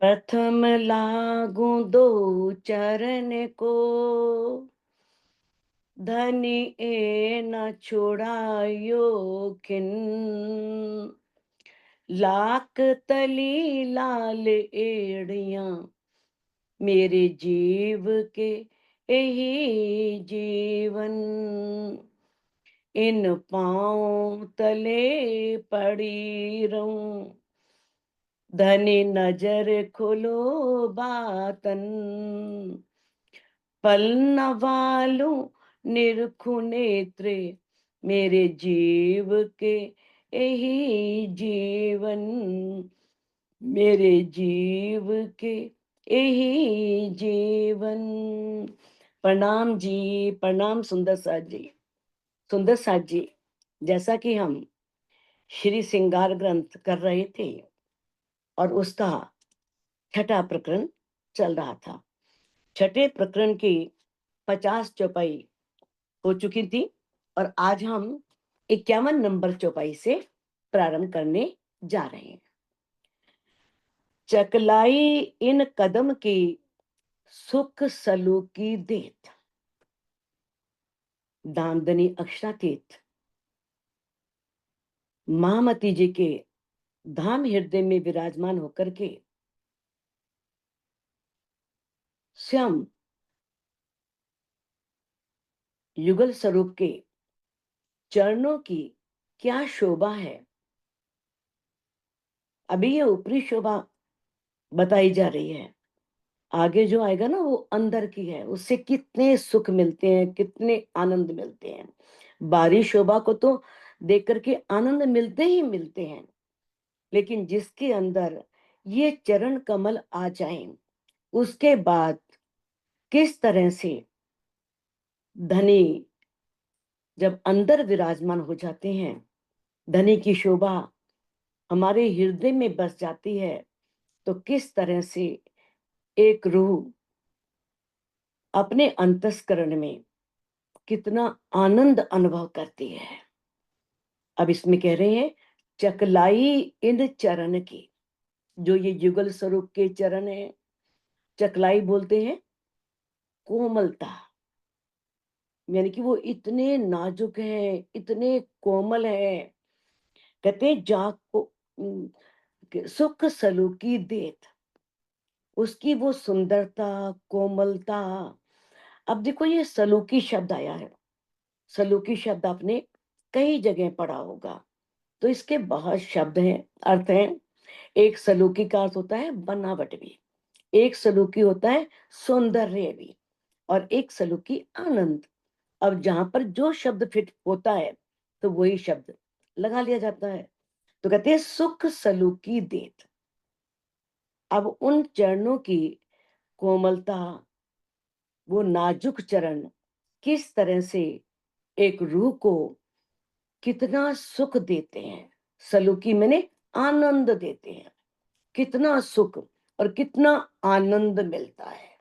प्रथम लागू दो चरण को, धनी ए न छुड़ायो खिन। लाख तली लाल एड़ियां मेरे जीव के यही जीवन। इन पांव तले पड़ी रहूं, धनी नजर खोलो बातन। पल न वालू निरखु नेत्रे मेरे जीव के यही जीवन। मेरे जीव के यही जीवन। प्रणाम जी, प्रणाम सुंदर साथ जी। सुंदर साथ जी, जैसा कि हम श्री श्रृंगार ग्रंथ कर रहे थे और उसका छठा प्रकरण चल रहा था। छठे प्रकरण की 50 चौपाई हो चुकी थी और आज हम 51 नंबर चौपाई से प्रारंभ करने जा रहे हैं। चकलाई इन कदम की सुख सलूकी देत, दामदनी अक्षरातीत महामती जी के धाम हृदय में विराजमान होकर के स्वयं युगल स्वरूप के चरणों की क्या शोभा है। अभी ये ऊपरी शोभा बताई जा रही है, आगे जो आएगा ना वो अंदर की है। उससे कितने सुख मिलते हैं, कितने आनंद मिलते हैं। बाहरी शोभा को तो देख करके आनंद मिलते ही मिलते हैं, लेकिन जिसके अंदर ये चरण कमल आ जाएं, उसके बाद किस तरह से धनी जब अंदर विराजमान हो जाते हैं, धनी की शोभा हमारे हृदय में बस जाती है, तो किस तरह से एक रूह अपने अंतस्करण में कितना आनंद अनुभव करती है। अब इसमें कह रहे हैं चकलाई इन चरण की, जो ये युगल स्वरूप के चरण है। चकलाई बोलते हैं कोमलता, यानी कि वो इतने नाजुक हैं, इतने कोमल हैं। कहते हैं जाग को सुख सलूकी देत, उसकी वो सुंदरता, कोमलता। अब देखो ये सलूकी शब्द आया है। सलूकी शब्द आपने कई जगह पढ़ा होगा, तो इसके बहुत शब्द हैं, अर्थ हैं। एक सलूकी का अर्थ होता है बनावट भी, एक सलूकी होता है सौंदर्य भी, और एक सलूकी आनंद। अब जहां पर जो शब्द फिट होता है तो वही शब्द लगा लिया जाता है। तो कहते हैं सुख सलूकी देत। अब उन चरणों की कोमलता, वो नाजुक चरण किस तरह से एक रूह को कितना सुख देते हैं। सलूकी मैंने आनंद देते हैं, कितना सुख और कितना आनंद मिलता है।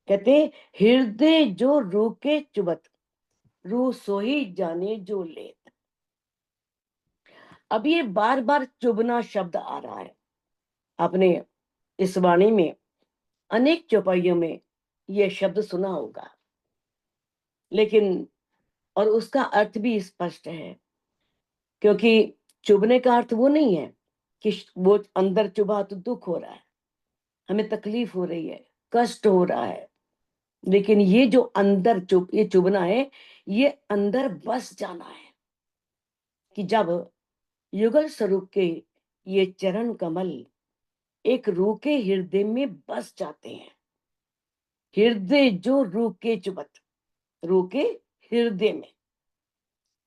कहते हैं हृदय जो रूह के चुबत, रूह सोही जाने जो लेत। अब ये बार बार चुभना शब्द आ रहा है। आपने इस वाणी में अनेक चौपाइयों में यह शब्द सुना होगा, लेकिन और उसका अर्थ भी स्पष्ट है। क्योंकि चुभने का अर्थ वो नहीं है कि वो अंदर चुभा तो दुख हो रहा है, हमें तकलीफ हो रही है, कष्ट हो रहा है। लेकिन ये जो अंदर ये चुभना है, ये अंदर बस जाना है। कि जब युगल स्वरूप के ये चरण कमल एक रूह के हृदय में बस जाते हैं, हृदय जो रूह के चुबत, रूह के हृदय में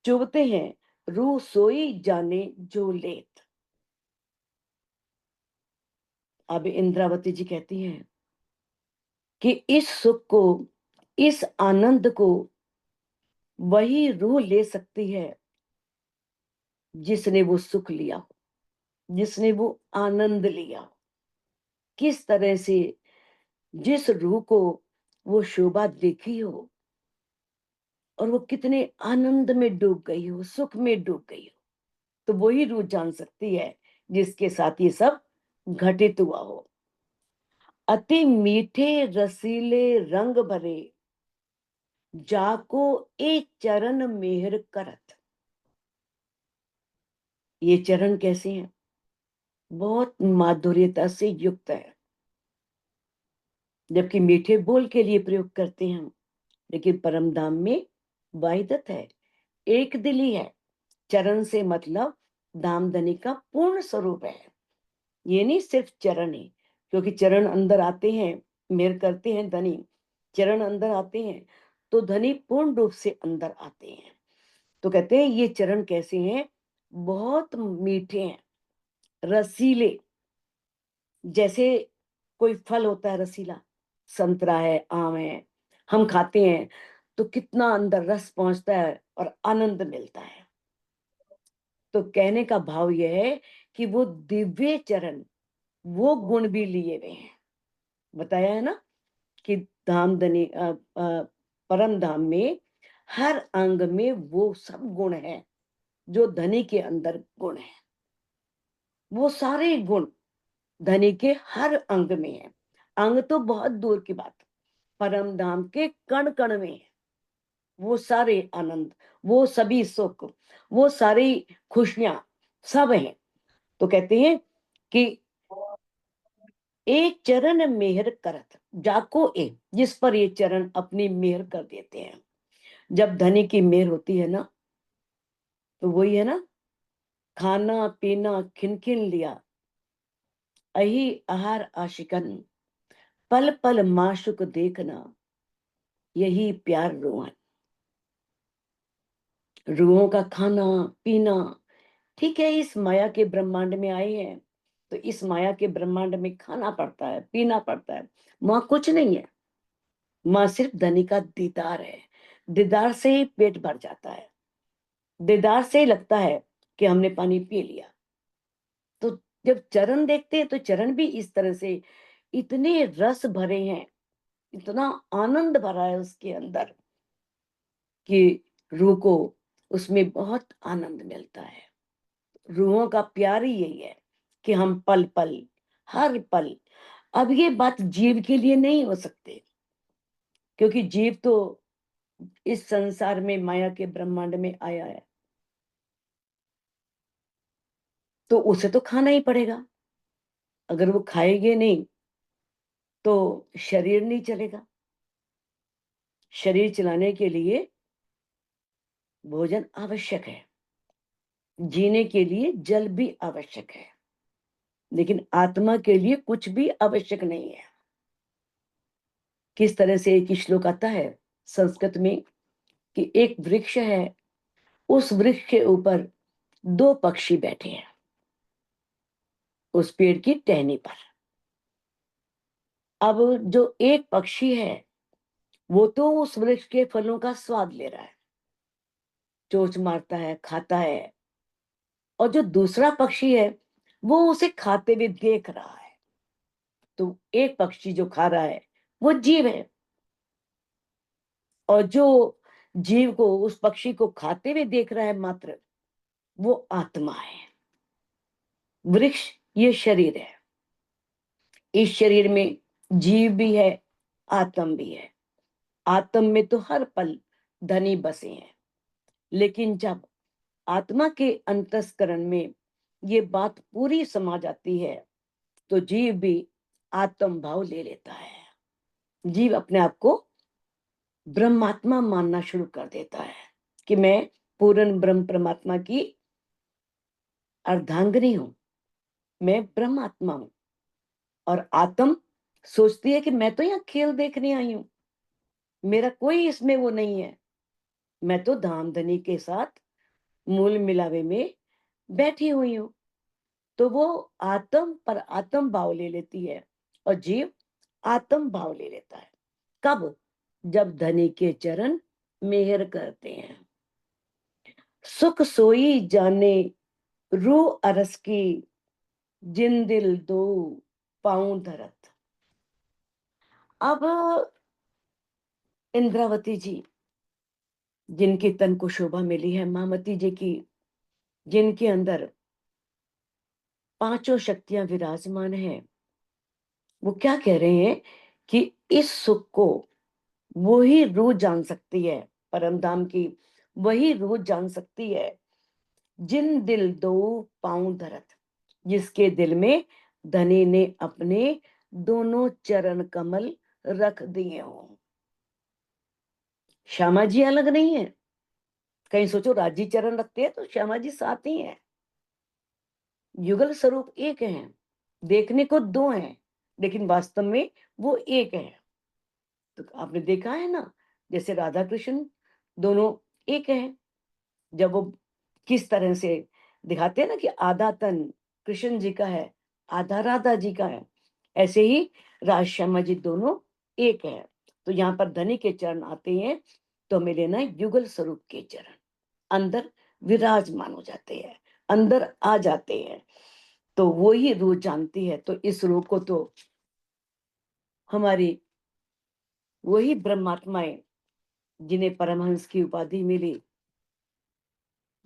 चुभते हैं, रूह सोई जाने जो लेत। अब इंद्रावती जी कहती हैं कि इस सुख को, इस आनंद को वही रूह ले सकती है जिसने वो सुख लिया हो, जिसने वो आनंद लिया हो। किस तरह से जिस रूह को वो शोभा देखी हो, और वो कितने आनंद में डूब गई हो, सुख में डूब गई हो, तो वही रूह जान सकती है जिसके साथ ये सब घटित हुआ हो। अति मीठे रसीले रंग भरे, जाको एक चरण मेहर करत। ये चरण कैसे हैं? बहुत माधुर्यता से युक्त है, जबकि मीठे बोल के लिए प्रयोग करते हैं हम, लेकिन परम धाम में वाहिदत है, एक दिली है। चरण से मतलब धामधनी का पूर्ण स्वरूप है। ये नहीं सिर्फ चरण है, क्योंकि चरण अंदर आते हैं, मेहर करते हैं धनी, चरण अंदर आते हैं तो धनी पूर्ण रूप से अंदर आते हैं। तो कहते हैं ये चरण कैसे हैं? बहुत मीठे हैं, रसीले। जैसे कोई फल होता है रसीला, संतरा है, आम है, हम खाते हैं तो कितना अंदर रस पहुंचता है और आनंद मिलता है। तो कहने का भाव यह है कि वो दिव्य चरण, वो गुण भी लिए हुए हैं। बताया है ना कि परम धाम में हर अंग में वो सब गुण है जो धनी के अंदर गुण है। वो सारे गुण धनी के हर अंग में है। अंग तो बहुत दूर की बात, परम धाम के कण कण में है वो सारे आनंद, वो सभी सुख, वो सारी खुशियां सब हैं। तो कहते हैं कि एक चरण मेहर करत, जाको एक, जिस पर ये चरण अपनी मेहर कर देते हैं। जब धनी की मेहर होती है ना, तो वही है ना, खाना पीना खिन खिन लिया, अही आहार आशिकन, पल पल माशुक देखना, यही प्यार रोहन। रूहों का खाना पीना, ठीक है, इस माया के ब्रह्मांड में आए हैं तो इस माया के ब्रह्मांड में खाना पड़ता है, पीना पड़ता है। वहां कुछ नहीं है, वहां सिर्फ धनी का दीदार है। दीदार से ही पेट भर जाता है, दीदार से ही लगता है कि हमने पानी पी लिया। तो जब चरण देखते हैं तो चरण भी इस तरह से इतने रस भरे हैं, इतना आनंद भरा है उसके अंदर कि रूह को उसमें बहुत आनंद मिलता है। रूहों का प्यार ही यही है कि हम पल पल, हर पल। अब ये बात जीव के लिए नहीं हो सकती, क्योंकि जीव तो इस संसार में माया के ब्रह्मांड में आया है, तो उसे तो खाना ही पड़ेगा। अगर वो खाएंगे नहीं तो शरीर नहीं चलेगा। शरीर चलाने के लिए भोजन आवश्यक है, जीने के लिए जल भी आवश्यक है, लेकिन आत्मा के लिए कुछ भी आवश्यक नहीं है। किस तरह से एक श्लोक आता है संस्कृत में कि एक वृक्ष है, उस वृक्ष के ऊपर दो पक्षी बैठे हैं उस पेड़ की टहनी पर। अब जो एक पक्षी है वो तो उस वृक्ष के फलों का स्वाद ले रहा है, चोंच मारता है, खाता है, और जो दूसरा पक्षी है वो उसे खाते हुए देख रहा है। तो एक पक्षी जो खा रहा है वो जीव है, और जो जीव को, उस पक्षी को खाते हुए देख रहा है मात्र, वो आत्मा है। वृक्ष ये शरीर है, इस शरीर में जीव भी है, आत्म भी है। आत्म में तो हर पल धनी बसे हैं, लेकिन जब आत्मा के अंतस्करण में ये बात पूरी समा जाती है तो जीव भी आत्म भाव ले लेता है। जीव अपने आप को ब्रह्मात्मा मानना शुरू कर देता है कि मैं पूर्ण ब्रह्म परमात्मा की अर्धांगिनी हूं, मैं ब्रह्मात्मा हूं। और आत्म सोचती है कि मैं तो यहाँ खेल देखने आई हूं, मेरा कोई इसमें वो नहीं है, मैं तो धामधनी के साथ मूल मिलावे में बैठी हुई हूं। तो वो आत्म पर आत्म भाव ले लेती है और जीव आत्म भाव ले लेता है। कब? जब धनी के चरण मेहर करते हैं। सुख सोई जाने रूह अरस की, जिन दिल दो पाऊं धरत। अब इंद्रावती जी जिनके तन को शोभा मिली है मामती जी की, जिनके अंदर पांचों शक्तियां विराजमान हैं, वो क्या कह रहे हैं कि इस सुख को वही रूह जान सकती है, परम धाम की वही रूह जान सकती है, जिन दिल दो पांव धरत, जिसके दिल में धनी ने अपने दोनों चरण कमल रख दिए हों। श्यामा जी अलग नहीं है, कहीं सोचो राजी चरण रखते हैं तो श्यामा जी साथ ही हैं। युगल स्वरूप एक है, देखने को दो हैं लेकिन वास्तव में वो एक है। तो आपने देखा है ना, जैसे राधा कृष्ण दोनों एक हैं, जब वो किस तरह से दिखाते हैं ना कि आधा तन कृष्ण जी का है, आधा राधा जी का है, ऐसे ही राज श्यामा जी दोनों एक है। तो यहाँ पर धनी के चरण आते हैं तो हमें लेना है युगल स्वरूप के चरण, अंदर विराजमान हो जाते हैं, अंदर आ जाते हैं, तो वो ही रूह जानती है। तो इस रूह को तो हमारी वही ब्रह्मात्माएं, जिन्हें परमहंस की उपाधि मिली,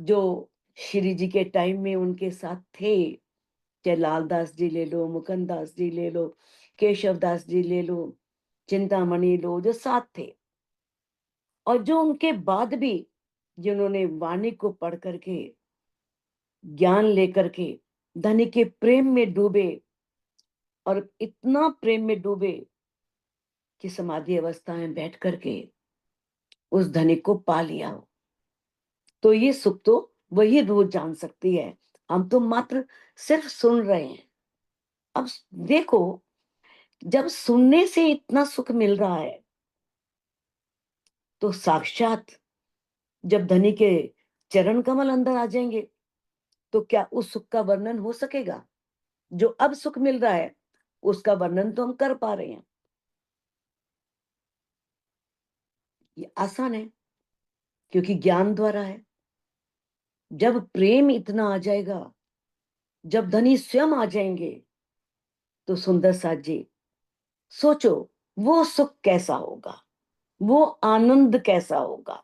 जो श्री जी के टाइम में उनके साथ थे, चाहे लालदास जी ले लो, मुकुंद दास जी ले लो, केशव दास जी ले लो, चिंतामणि लो, जो साथ थे, और जो उनके बाद भी जिन्होंने वाणी को पढ़ करके ज्ञान लेकर के धनी के प्रेम में डूबे, और इतना प्रेम में डूबे कि समाधि अवस्था में बैठ करके उस धनी को पा लिया हो। तो ये सुख तो वही रूह जान सकती है, हम तो मात्र सिर्फ सुन रहे हैं। अब देखो, जब सुनने से इतना सुख मिल रहा है तो साक्षात जब धनी के चरण कमल अंदर आ जाएंगे तो क्या उस सुख का वर्णन हो सकेगा? जो अब सुख मिल रहा है उसका वर्णन तो हम कर पा रहे हैं, ये आसान है क्योंकि ज्ञान द्वारा है। जब प्रेम इतना आ जाएगा, जब धनी स्वयं आ जाएंगे, तो सुंदर साथ जी सोचो वो सुख कैसा होगा, वो आनंद कैसा होगा।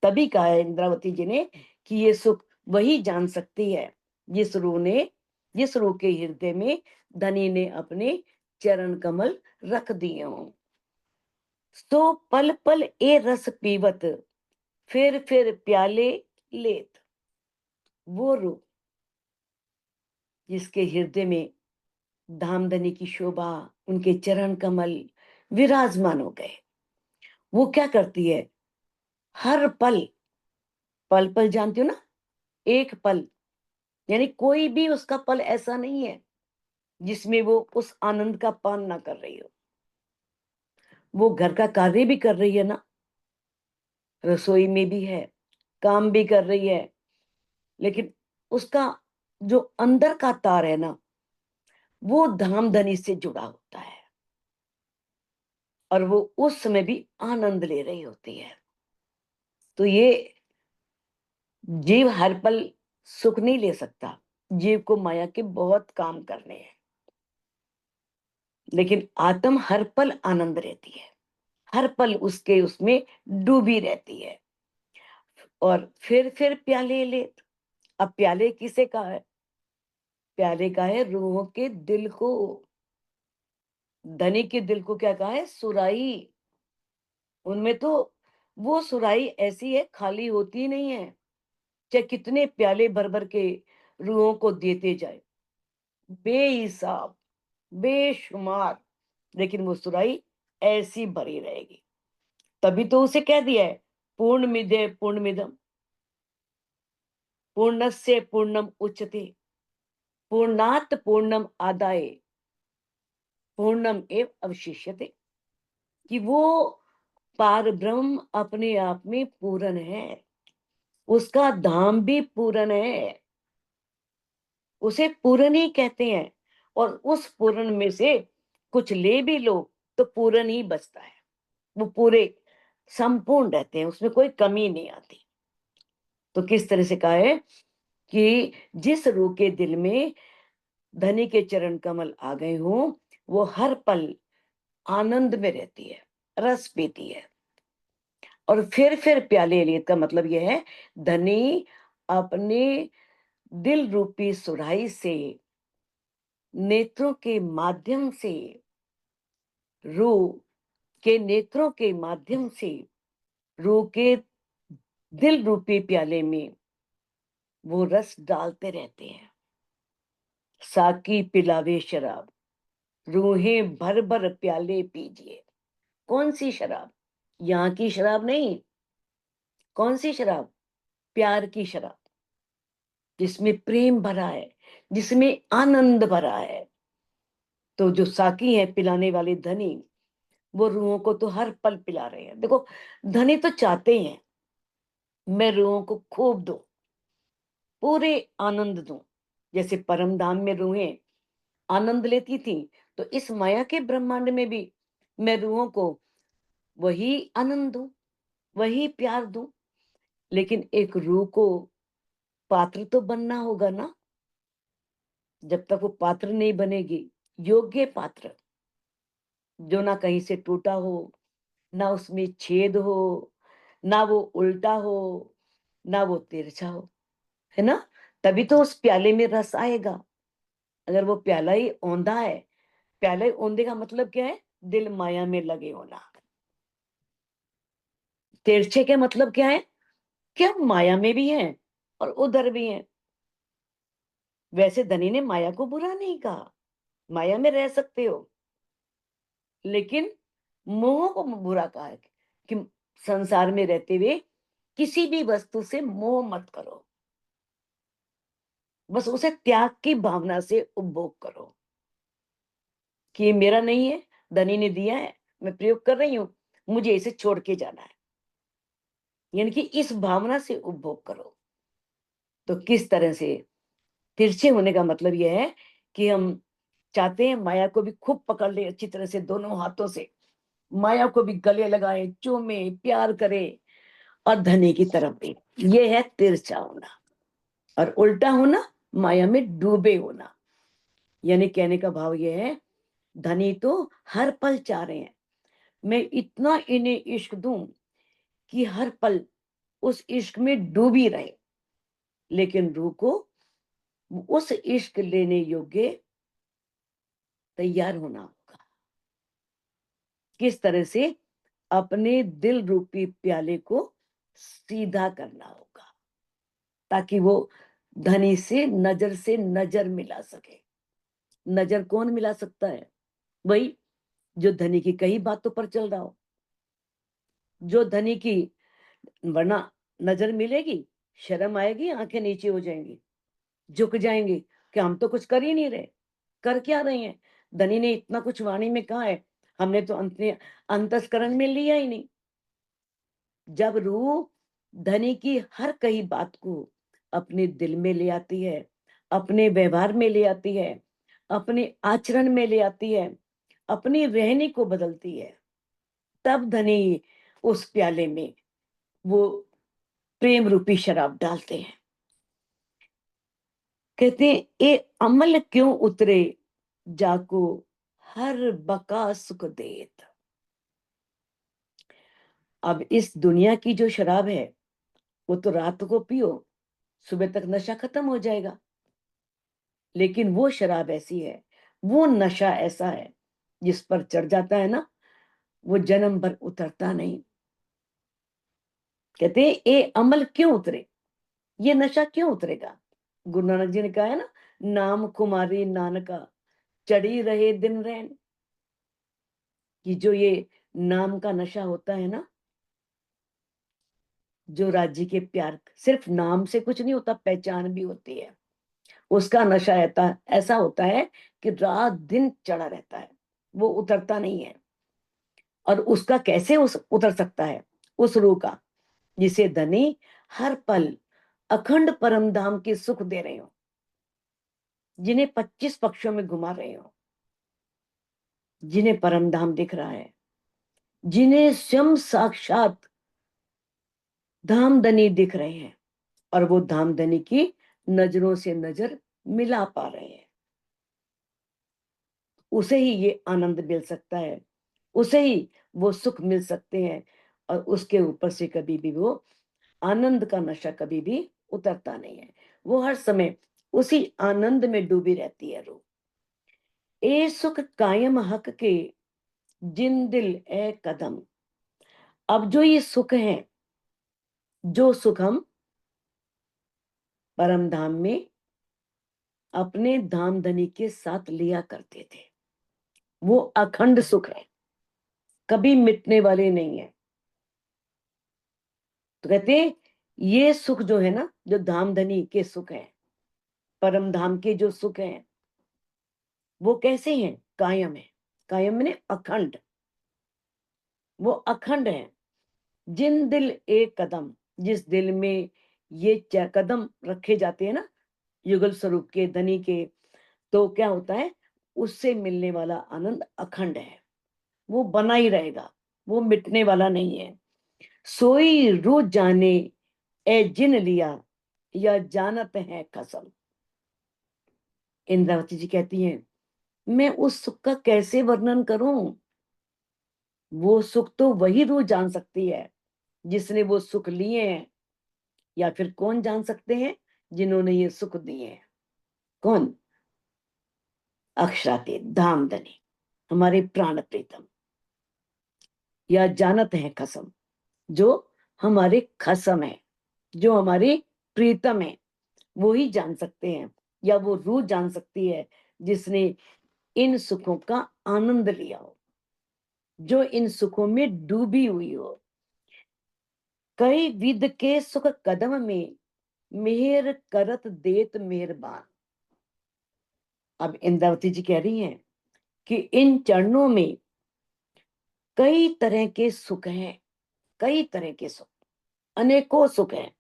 तभी कहा है इंद्रावती जी ने कि ये सुख वही जान सकती है जिस रूह के हृदय में धनी ने अपने चरण कमल रख दिए हों। सो पल पल ए रस पीवत, फिर प्याले लेत। वो रूह जिसके हृदय में धामधनी की शोभा, उनके चरण कमल विराजमान हो गए, वो क्या करती है? हर पल, पल पल जानती हो ना, एक पल, यानी कोई भी उसका पल ऐसा नहीं है जिसमें वो उस आनंद का पान ना कर रही हो। वो घर का कार्य भी कर रही है ना, रसोई में भी है, काम भी कर रही है, लेकिन उसका जो अंदर का तार है ना, वो धामधनी से जुड़ा होता है, और वो उस समय भी आनंद ले रही होती है। तो ये जीव हर पल सुख नहीं ले सकता, जीव को माया के बहुत काम करने हैं, लेकिन आत्म हर पल आनंद रहती है, हर पल उसके उसमें डूबी रहती है। और फिर प्याले ले। अब प्याले किसे कहा है? प्याले का है रूहों के दिल को। धनी के दिल को क्या कहा है? सुराही। उनमें तो वो सुराही ऐसी है, खाली होती नहीं है, चाहे कितने प्याले भर भर के रूहों को देते जाए, बेहिसाब, बेशुमार, लेकिन वो सुराही ऐसी भरी रहेगी। तभी तो उसे कह दिया है पूर्णमिदे पूर्णमिदम पूर्णस्य पूर्णम उच्यते पूर्णात पूर्णम आदाय पूर्णम एव अवशिष्यते, कि वो पार ब्रह्म अपने आप में पूर्ण है, उसका धाम भी पूर्ण है, उसे पूर्ण ही कहते हैं। और उस पूर्ण में से कुछ ले भी लो तो पूर्ण ही बचता है, वो पूरे संपूर्ण रहते हैं, उसमें कोई कमी नहीं आती। तो किस तरह से कहा है कि जिस रूह के दिल में धनी के चरण कमल आ गए हों, वो हर पल आनंद में रहती है, रस पीती है। और फिर प्याले लिए का मतलब यह है, धनी अपने दिल रूपी सुराही से, नेत्रों के माध्यम से, रूह के नेत्रों के माध्यम से, रूह के दिल रूपी प्याले में वो रस डालते रहते हैं। साकी पिलावे शराब, रूहें भर भर प्याले पीजिए। कौन सी शराब? यहाँ की शराब नहीं। कौन सी शराब? प्यार की शराब, जिसमें प्रेम भरा है, जिसमें आनंद भरा है। तो जो साकी है, पिलाने वाले धनी, वो रूहों को तो हर पल पिला रहे हैं। देखो, धनी तो चाहते हैं मैं रूहों को खूब दूं, पूरे आनंद दूं। जैसे परम धाम में रूहें आनंद लेती थी, तो इस माया के ब्रह्मांड में भी मैं रूहों को वही आनंद दूं, वही प्यार दूं। लेकिन एक रूह को पात्र तो बनना होगा ना। जब तक वो पात्र नहीं बनेगी, योग्य पात्र, जो ना कहीं से टूटा हो, ना उसमें छेद हो, ना वो उल्टा हो, ना वो तिरछा हो, है ना, तभी तो उस प्याले में रस आएगा। अगर वो प्याला ही औंधा है, प्याला ही औंधे का मतलब क्या है? दिल माया में लगे होना। तिरछे का मतलब क्या है? कि हम माया में भी हैं और उधर भी हैं। वैसे धनी ने माया को बुरा नहीं कहा, माया में रह सकते हो, लेकिन मोह को बुरा कहा है कि संसार में रहते हुए किसी भी वस्तु से मोह मत करो, बस उसे त्याग की भावना से उपभोग करो कि ये मेरा नहीं है, धनी ने दिया है, मैं प्रयोग कर रही हूं, मुझे इसे छोड़ के जाना है। यानी कि इस भावना से उपभोग करो। तो किस तरह से तिरछे होने का मतलब यह है कि हम चाहते हैं माया को भी खूब पकड़ ले अच्छी तरह से, दोनों हाथों से माया को भी गले लगाए, चूमे, प्यार करे, और धनी की तरफ भी। ये है तिरछा होना। और उल्टा होना, माया में डूबे होना। यानी कहने का भाव यह है, धनी तो हर पल चाह रहे हैं मैं इतना इन्हें इश्क दूं कि हर पल उस इश्क में डूबी रहे, लेकिन रूह को उस इश्क लेने योग्य तैयार होना होगा। किस तरह से? अपने दिल रूपी प्याले को सीधा करना होगा, ताकि वो धनी से नजर मिला सके। नजर कौन मिला सकता है? वही जो धनी की कई बातों पर चल रहा हो। जो धनी की, वरना नजर मिलेगी, शर्म आएगी, आंखें नीचे हो जाएंगी, झुक जाएंगे कि हम तो कुछ कर ही नहीं रहे। कर क्या रहे हैं? धनी ने इतना कुछ वाणी में कहा है, हमने तो अंतस्करण में लिया ही नहीं। जब रूह धनी की हर कही बात को अपने दिल में ले आती है, अपने व्यवहार में ले आती है, अपने आचरण में ले आती है, अपनी रहनी को बदलती है, तब धनी उस प्याले में वो प्रेम रूपी शराब डालते हैं। कहते हैं, ए अमल क्यों उतरे, जाको हर बका सुख देत। अब इस दुनिया की जो शराब है, वो तो रात को पियो, सुबह तक नशा खत्म हो जाएगा। लेकिन वो शराब ऐसी है, वो नशा ऐसा है, जिस पर चढ़ जाता है ना, वो जन्म भर उतरता नहीं। कहते हैं, ए अमल क्यों उतरे, ये नशा क्यों उतरेगा? गुरु नानक जी ने कहा है ना, नाम कुमारी नानका चढ़ी रहे दिन रैन। कि जो ये नाम का नशा होता है ना, जो राज्य के प्यार, सिर्फ नाम से कुछ नहीं होता, पहचान भी होती है। उसका नशा ऐसा होता है कि रात दिन चढ़ा रहता है, वो उतरता नहीं है। और उसका कैसे उतर सकता है? उस रूह का, जिसे धनी हर पल अखंड परम धाम के सुख दे रहे हो, जिन्हें 25 पक्षों में घुमा रहे हो, जिन्हें परम धाम दिख रहा है, जिन्हें स्वयं साक्षात धामधनी दिख रहे हैं, और वो धामधनी की नजरों से नजर मिला पा रहे हैं, उसे ही ये आनंद मिल सकता है, उसे ही वो सुख मिल सकते हैं, और उसके ऊपर से कभी भी वो आनंद का नशा कभी भी उतरता नहीं है। वो हर समय उसी आनंद में डूबी रहती है रूह। ए सुख कायम हक के जिन दिल ए कदम। अब जो ये सुख है, जो सुख हम परम धाम में अपने धाम धनी के साथ लिया करते थे, वो अखंड सुख है, कभी मिटने वाले नहीं है। तो कहते हैं ये सुख जो है ना, जो धाम धनी के सुख है, परम धाम के जो सुख है, वो कैसे हैं? कायम है। कायम ने अखंड, वो अखंड है। जिन दिल एक कदम, जिस दिल में ये कदम रखे जाते हैं ना युगल स्वरूप के धनी के, तो क्या होता है, उससे मिलने वाला आनंद अखंड है, वो बना ही रहेगा, वो मिटने वाला नहीं है। सोई रू जाने ए जिन लिया, या जानत है कसम। इंद्रावती जी कहती हैं, मैं उस सुख का कैसे वर्णन करूं? वो सुख तो वही रूह जान सकती है जिसने वो सुख लिए हैं, या फिर कौन जान सकते हैं? जिन्होंने ये सुख दिए हैं। कौन? अक्षरातीत धामधनी, हमारे प्राण प्रीतम। या जानत है खसम, जो हमारे खसम है, जो हमारे प्रीतम है, वो ही जान सकते हैं, या वो रूह जान सकती है जिसने इन सुखों का आनंद लिया हो, जो इन सुखों में डूबी हुई हो। कई विद के सुख कदम में मेहर करत देत मेहरबान। अब इंद्रावती जी कह रही हैं कि इन चरणों में कई तरह के सुख हैं, कई तरह के सुख, अनेकों सुख हैं,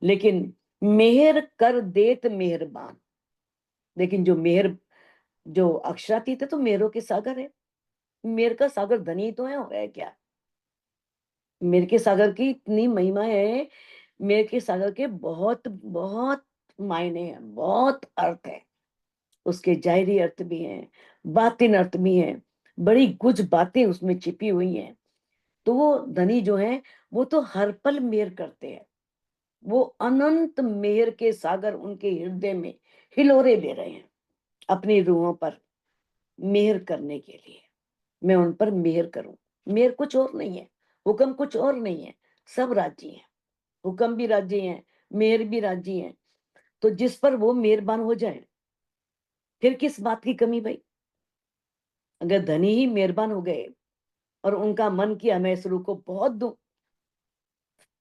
लेकिन मेहर कर देत मेहरबान। लेकिन जो मेहर, जो अक्षरातीत है तो मेहरों के सागर है। मेहर का सागर धनी तो है, हो गया क्या? मेहर के सागर की इतनी महिमा है, मेहर के सागर के बहुत बहुत मायने हैं, बहुत अर्थ है। उसके जाहिरी अर्थ भी हैं, बातिन अर्थ भी हैं, बड़ी कुछ बातें उसमें छिपी हुई हैं। तो वो धनी जो है, वो तो हर पल मेहर करते हैं। वो अनंत मेहर के सागर उनके हृदय में हिलोरे ले रहे हैं, अपनी रूहों पर मेहर करने के लिए। मैं उन पर मेहर करूं। मेहर कुछ और नहीं है, हुक्म कुछ और नहीं है। सब राजी हैं, हुक्म भी राजी हैं, मेहर भी राजी हैं। तो जिस पर वो मेहरबान हो जाए, फिर किस बात की कमी भाई? अगर धनी ही मेहरबान हो गए और उनका मन किया मैं इस रूह को बहुत दूं,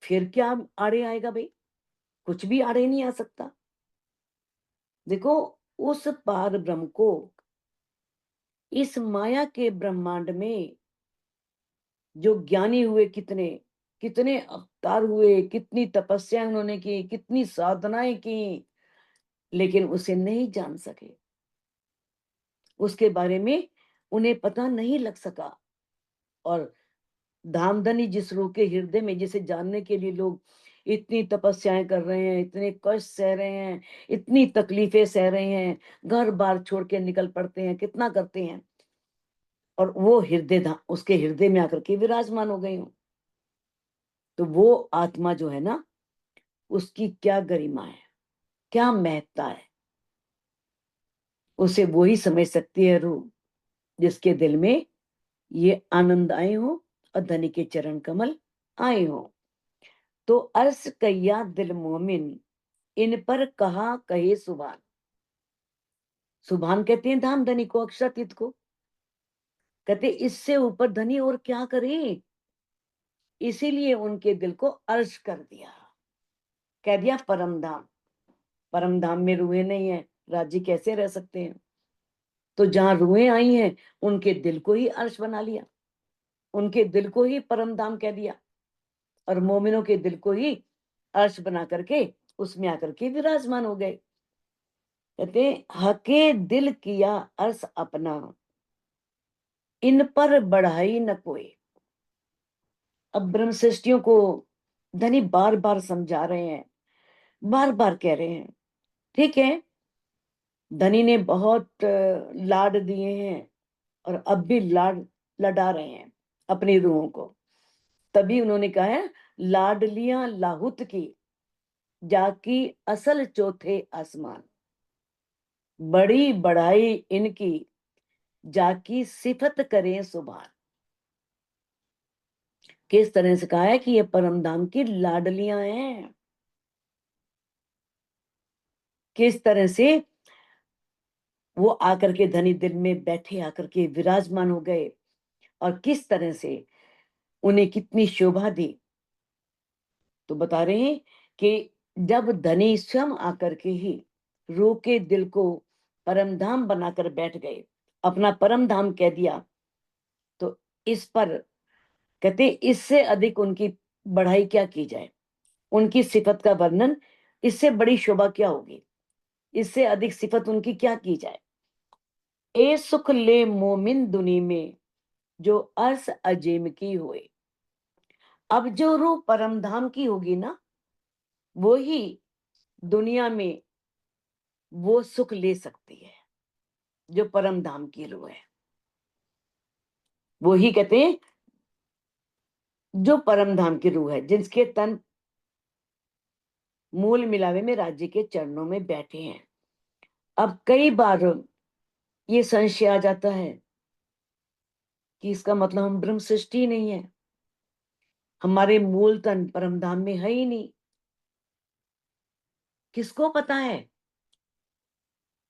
फिर क्या आड़े आएगा भाई? कुछ भी आड़े नहीं आ सकता। देखो, उस पार ब्रह्म को इस माया के ब्रह्मांड में जो ज्ञानी हुए, कितने कितने अवतार हुए, कितनी तपस्या उन्होंने की, कितनी साधनाएं की, लेकिन उसे नहीं जान सके। उसके बारे में उन्हें पता नहीं लग सका। और धामधनी जिस रूह के हृदय में, जिसे जानने के लिए लोग इतनी तपस्याएं कर रहे हैं, इतने कष्ट सह रहे हैं, इतनी तकलीफें सह रहे हैं, घर बार छोड़ के निकल पड़ते हैं, कितना करते हैं, और वो उसके हृदय में आकर के विराजमान हो गई हूं, तो वो आत्मा जो है ना, उसकी क्या गरिमा है, क्या महत्ता है, उसे वो ही समझ सकती है रूह, जिसके दिल में ये आनंद आए हो और धनी के चरण कमल आए हो। तो अर्श कैया दिल मोमिन, इन पर कहा कहे सुभान। सुभान कहते हैं धाम धनी को, अक्षरातीत को। कहते इससे ऊपर धनी और क्या करे, इसीलिए उनके दिल को अर्श कर दिया, कह दिया परम धाम। परम धाम में रूहें नहीं है, राजी कैसे रह सकते हैं? तो जहां रूहें आई हैं, उनके दिल को ही अर्श बना लिया, उनके दिल को ही परम धाम कह दिया, और मोमिनों के दिल को ही अर्श बना करके उसमें आकर के विराजमान हो गए। कहते हके दिल किया अर्श अपना, इन पर बढ़ाई न कोई। अब ब्रह्म सृष्टियों को धनी बार बार समझा रहे हैं, बार बार कह रहे हैं, ठीक है, धनी ने बहुत लाड दिए हैं, और अब भी लाड लड़ा रहे हैं अपनी रूहों को। तभी उन्होंने कहा है, लाडलियां लाहुत की जाकी असल चौथे आसमान, बड़ी बढ़ाई इनकी जाकी सिफत करें सुभान। किस तरह से कहा है कि ये परमधाम की लाडलियां हैं, किस तरह से वो आकर के धनी दिल में बैठे आकर के विराजमान हो गए, और किस तरह से उन्हें कितनी शोभा दी। तो बता रहे हैं कि जब धनी स्वयं आकर के ही रूह के दिल को परमधाम बनाकर बैठ गए, अपना परमधाम कह दिया, तो इस पर कहते इससे अधिक उनकी बढ़ाई क्या की जाए, उनकी सिफत का वर्णन, इससे बड़ी शोभा क्या होगी, इससे अधिक सिफत उनकी क्या की जाए। ए सुख ले मोमिन दुनी में जो अर्स अजीम की हुए। अब जो रूह परमधाम की होगी ना, वो ही दुनिया में वो सुख ले सकती है, जो परमधाम की रूह है। वो ही कहते हैं जो परमधाम की रूह है, जिसके तन मूल मिलावे में राज्य के चरणों में बैठे हैं। अब कई बार ये संशय आ जाता है कि इसका मतलब हम ब्रह्म सृष्टि नहीं है, हमारे मूल तन परमधाम में है ही नहीं। किसको पता है?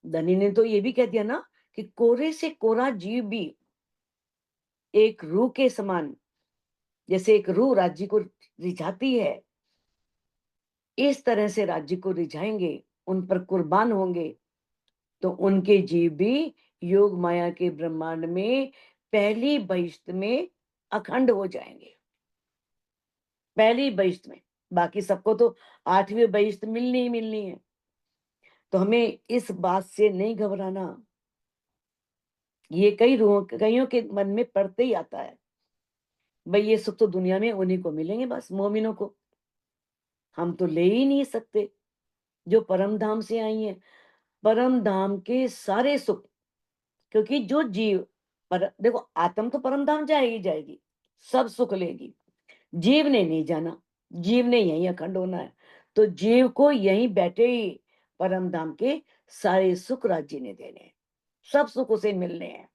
धनी ने तो ये भी कह दिया ना कि कोरे से कोरा जीव भी एक रूह के समान, जैसे एक रूह राज्य को रिझाती है, इस तरह से राज्य को रिझाएंगे, उन पर कुर्बान होंगे, तो उनके जीव भी योग माया के ब्रह्मांड में पहली बहिश्त में अखंड हो जाएंगे, पहली बहिश्त में। बाकी सबको तो 8वीं बहिश्त मिलनी ही मिलनी है। तो हमें इस बात से नहीं घबराना। ये कईयों के मन में पड़ते ही आता है, भाई ये सुख तो दुनिया में उन्हीं को मिलेंगे, बस मोमिनों को, हम तो ले ही नहीं सकते जो परम धाम से आई हैं। परम धाम के सारे सुख, क्योंकि जो जीव पर देखो, आत्म तो परम धाम जाएगी जाएगी, सब सुख लेगी, जीव ने नहीं जाना, जीव ने यही अखंड होना है। तो जीव को यहीं बैठे ही परम धाम के सारे सुख राज्य ने देने हैं, सब सुख उसे मिलने हैं।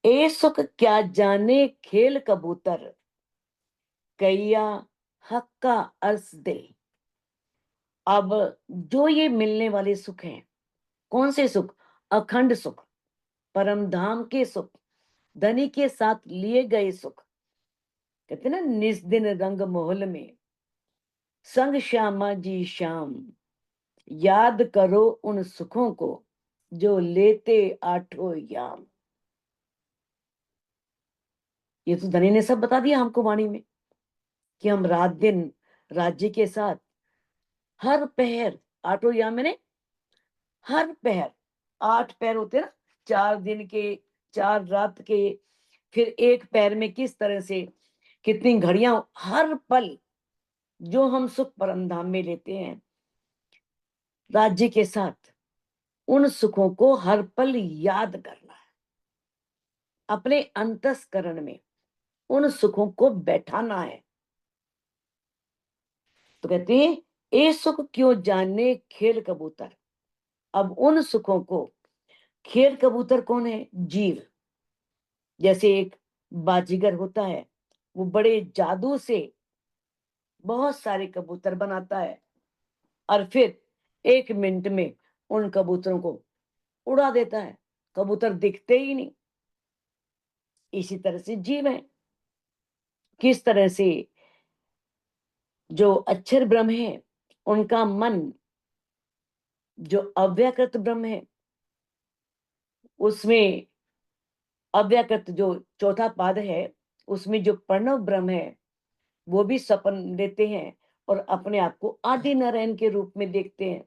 ए सुख क्या जाने खेल कबूतर, कैया हक का अर्ज दे। अब जो ये मिलने वाले सुख हैं, कौन से सुख? अखंड सुख, परम धाम के सुख, धनी के साथ लिए गए सुख। कहते ना, निस दिन रंग मोहल में संग श्यामा जी श्याम, याद करो उन सुखों को जो लेते आठों याम। ये तो धनी ने सब बता दिया हमको वाणी में कि हम रात दिन राज्य के साथ हर पहर, आठों याम मैंने हर पहर, 8 पैर होते ना, 4 दिन के, 4 रात के, फिर एक पैर में किस तरह से कितनी घड़ियां, हर पल जो हम सुख परम धाम में लेते हैं राज्य के साथ, उन सुखों को हर पल याद करना है, अपने अंतस्करण में उन सुखों को बैठाना है। तो कहते हैं ए सुख क्यों जानने खेल कबूतर। अब उन सुखों को, खेल कबूतर कौन है? जीव। जैसे एक बाजीगर होता है, वो बड़े जादू से बहुत सारे कबूतर बनाता है, और फिर 1 मिनट में उन कबूतरों को उड़ा देता है, कबूतर दिखते ही नहीं। इसी तरह से जीव है। किस तरह से जो अक्षर ब्रह्म है, उनका मन जो अव्याकृत ब्रह्म है, उसमें अव्याकृत जो चौथा पाद है, उसमें जो प्रणव ब्रह्म है, वो भी सपन लेते हैं और अपने आप को आदि नारायण के रूप में देखते हैं।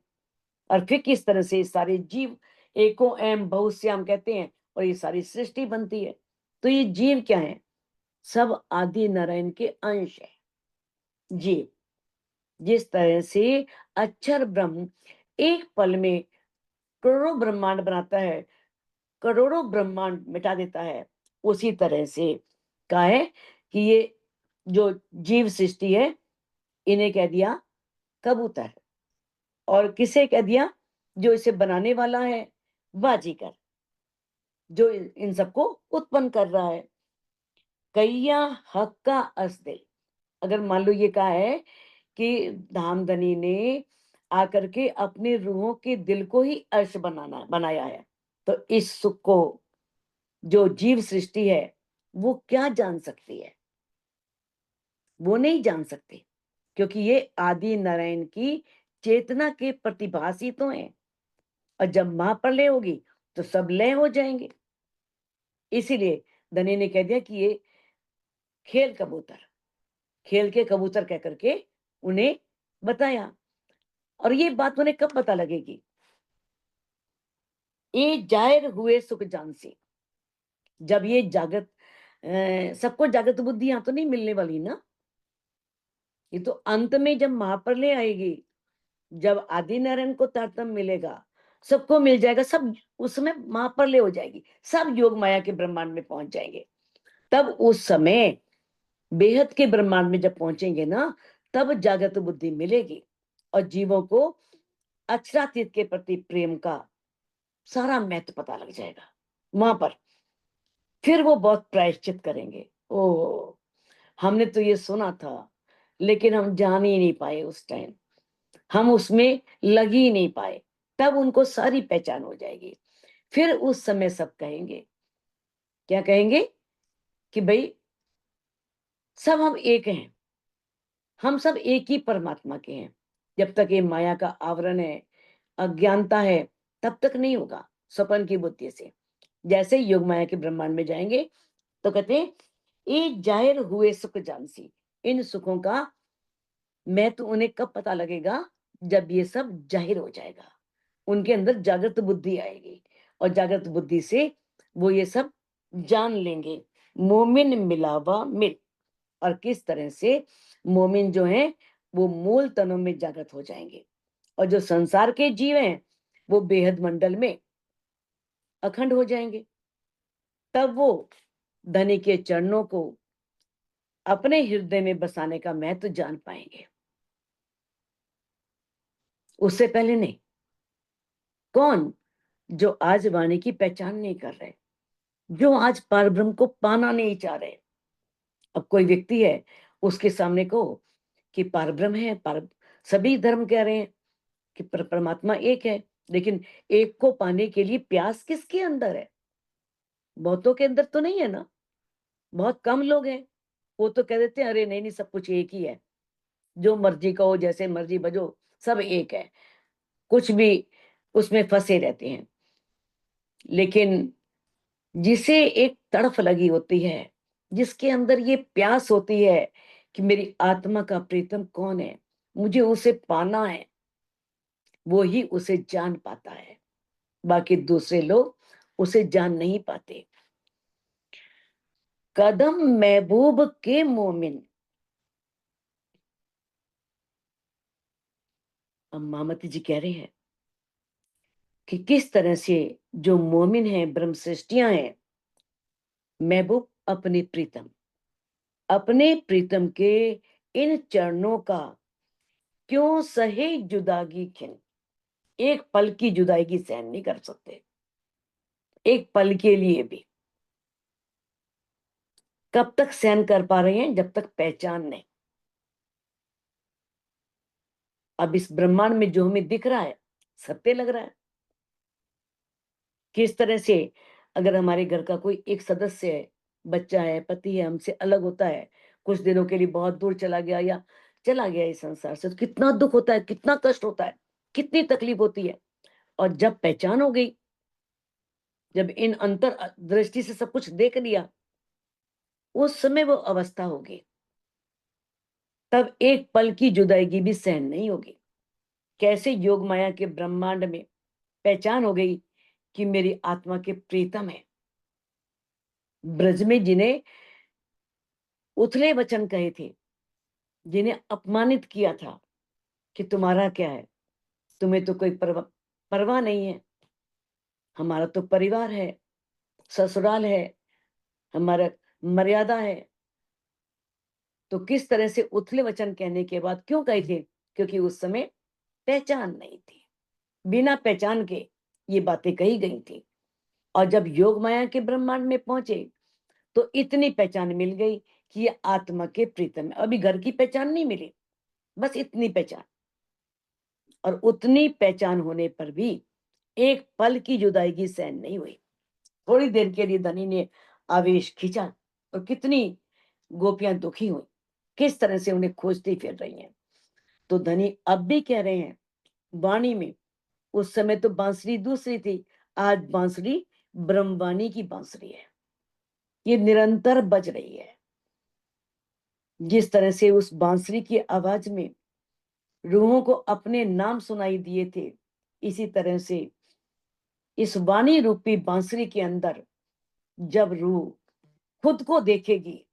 और फिर किस तरह से सारे जीव एको एम बहुश्याम कहते हैं, और ये सारी सृष्टि बनती है। तो ये जीव क्या है? सब आदि नारायण के अंश है जीव। जिस तरह से अक्षर ब्रह्म एक पल में करोड़ों ब्रह्मांड बनाता है, करोड़ों ब्रह्मांड मिटा देता है, उसी तरह से कहा है कि ये जो जीव सृष्टि है, इन्हें कह दिया कबूतर, और किसे कह दिया? जो इसे बनाने वाला है, बाजीगर, जो इन सबको उत्पन्न कर रहा है। कैया हक का असदिल, अगर मान लो ये कहा है कि धामधनी ने आकर के अपने रूहों के दिल को ही अर्श बनाया है, तो इस सुख को जो जीव सृष्टि है वो क्या जान सकती है? वो नहीं जान सकती, क्योंकि ये आदि नारायण की चेतना के प्रतिभासी तो हैं, और जब महाप्रलय होगी तो सब लय हो जाएंगे। इसीलिए धनी ने कह दिया कि ये खेल कबूतर, खेल के कबूतर कह करके उन्हें बताया। और ये बात उन्हें कब पता लगेगी? ये जाहिर हुए सुख जानसी, जब ये जागृत सबको जागृत बुद्धि यहाँ तो नहीं मिलने वाली ना, ये तो अंत में जब महाप्रलय आएगी, जब आदि नारायण को तारतम्य मिलेगा, सबको मिल जाएगा, सब उसमें महाप्रलय हो जाएगी, सब योग माया के ब्रह्मांड में पहुंच जाएंगे। तब उस समय बेहद के ब्रह्मांड में जब पहुंचेंगे ना, तब जागृत बुद्धि मिलेगी और जीवों को अक्षरातीत के प्रति प्रेम का सारा महत्व पता लग जाएगा। वहां पर फिर वो बहुत प्रायश्चित करेंगे। ओ, हमने तो ये सुना था, लेकिन हम जान ही नहीं पाए उस टाइम, हम उसमें लग ही नहीं पाए। तब उनको सारी पहचान हो जाएगी। फिर उस समय सब कहेंगे, क्या कहेंगे? कि भाई सब हम एक हैं, हम सब एक ही परमात्मा के हैं। जब तक ये माया का आवरण है, अज्ञानता है, तब तक नहीं होगा स्वपन की बुद्धि से। जैसे योग माया के ब्रह्मांड में जाएंगे तो कहते हैं ये जाहिर हुए सुख जानसी, इन सुखों का मैं तो उन्हें कब पता लगेगा? जब ये सब जाहिर हो जाएगा, उनके अंदर जागृत बुद्धि आएगी, और जागृत बुद्धि से वो ये सब जान लेंगे। मोमिन मिलावा मिल, और किस तरह से मोमिन जो है वो मूल तनों में जागृत हो जाएंगे, और जो संसार के जीव हैं वो बेहद मंडल में अखंड हो जाएंगे। तब वो धनी के चरणों को अपने हृदय में बसाने का महत्व जान पाएंगे, उससे पहले नहीं। कौन? जो आज वाणी की पहचान नहीं कर रहे, जो आज परब्रह्म को पाना नहीं चाह रहे। अब कोई व्यक्ति है, उसके सामने को कि परब्रह्म है, पर सभी धर्म कह रहे हैं कि परमात्मा एक है, लेकिन एक को पाने के लिए प्यास किसके अंदर है? बहुतों के अंदर तो नहीं है ना, बहुत कम लोग हैं। वो तो कह देते हैं अरे नहीं नहीं, सब कुछ एक ही है, जो मर्जी कहो, जैसे मर्जी बजो, सब एक है, कुछ भी उसमें फंसे रहते हैं। लेकिन जिसे एक तड़फ लगी होती है, जिसके अंदर ये प्यास होती है कि मेरी आत्मा का प्रीतम कौन है, मुझे उसे पाना है, वो ही उसे जान पाता है। बाकी दूसरे लोग उसे जान नहीं पाते। कदम महबूब के मोमिन, अब मामती जी कह रहे हैं कि किस तरह से जो मोमिन है, ब्रह्म सृष्टियां हैं, महबूब अपने प्रीतम के इन चरणों का क्यों सहे जुदागी खिन, एक पल की जुदाई सहन नहीं कर सकते, एक पल के लिए भी। कब तक सहन कर पा रहे हैं? जब तक पहचान नहीं। अब इस ब्रह्मांड में जो हमें दिख रहा है सत्य लग रहा है। किस तरह से अगर हमारे घर का कोई एक सदस्य है, बच्चा है, पति है, हमसे अलग होता है, कुछ दिनों के लिए बहुत दूर चला गया या चला गया इस संसार से, तो कितना दुख होता है, कितना कष्ट होता है, कितनी तकलीफ होती है। और जब पहचान हो गई, जब इन अंतर दृष्टि से सब कुछ देख लिया, उस समय वो अवस्था होगी, तब एक पल की जुदाई भी सहन नहीं होगी। कैसे योग माया के ब्रह्मांड में पहचान हो गई कि मेरी आत्मा के प्रीतम है, ब्रज में जिन्हें उथले वचन कहे थे, जिन्हें अपमानित किया था कि तुम्हारा क्या है, तुम्हें तो कोई परवाह नहीं है, हमारा तो परिवार है, ससुराल है, हमारा मर्यादा है, तो किस तरह से उथले वचन कहने के बाद क्यों कहे थे? क्योंकि उस समय पहचान नहीं थी, बिना पहचान के ये बातें कही गई थी। और जब योग माया के ब्रह्मांड में पहुंचे तो इतनी पहचान मिल गई कि ये आत्मा के प्रीतम है। अभी घर की पहचान नहीं मिली, बस इतनी पहचान। और उतनी पहचान होने पर भी एक पल की जुदाई की सहन नहीं हुई। थोड़ी देर के लिए धनी ने आवेश खींचा और कितनी गोपियां दुखी हुई, किस तरह से उन्हें खोजती फिर रही हैं। तो धनी अब भी कह रहे हैं वाणी में, उस समय तो बांसुरी दूसरी थी, आज बांसुरी ब्रह्मवाणी की बांसुरी है, ये निरंतर बज रही है। जिस तरह से उस बांसुरी की आवाज में रूहों को अपने नाम सुनाई दिए थे, इसी तरह से इस वाणी रूपी बांसुरी के अंदर जब रूह खुद को देखेगी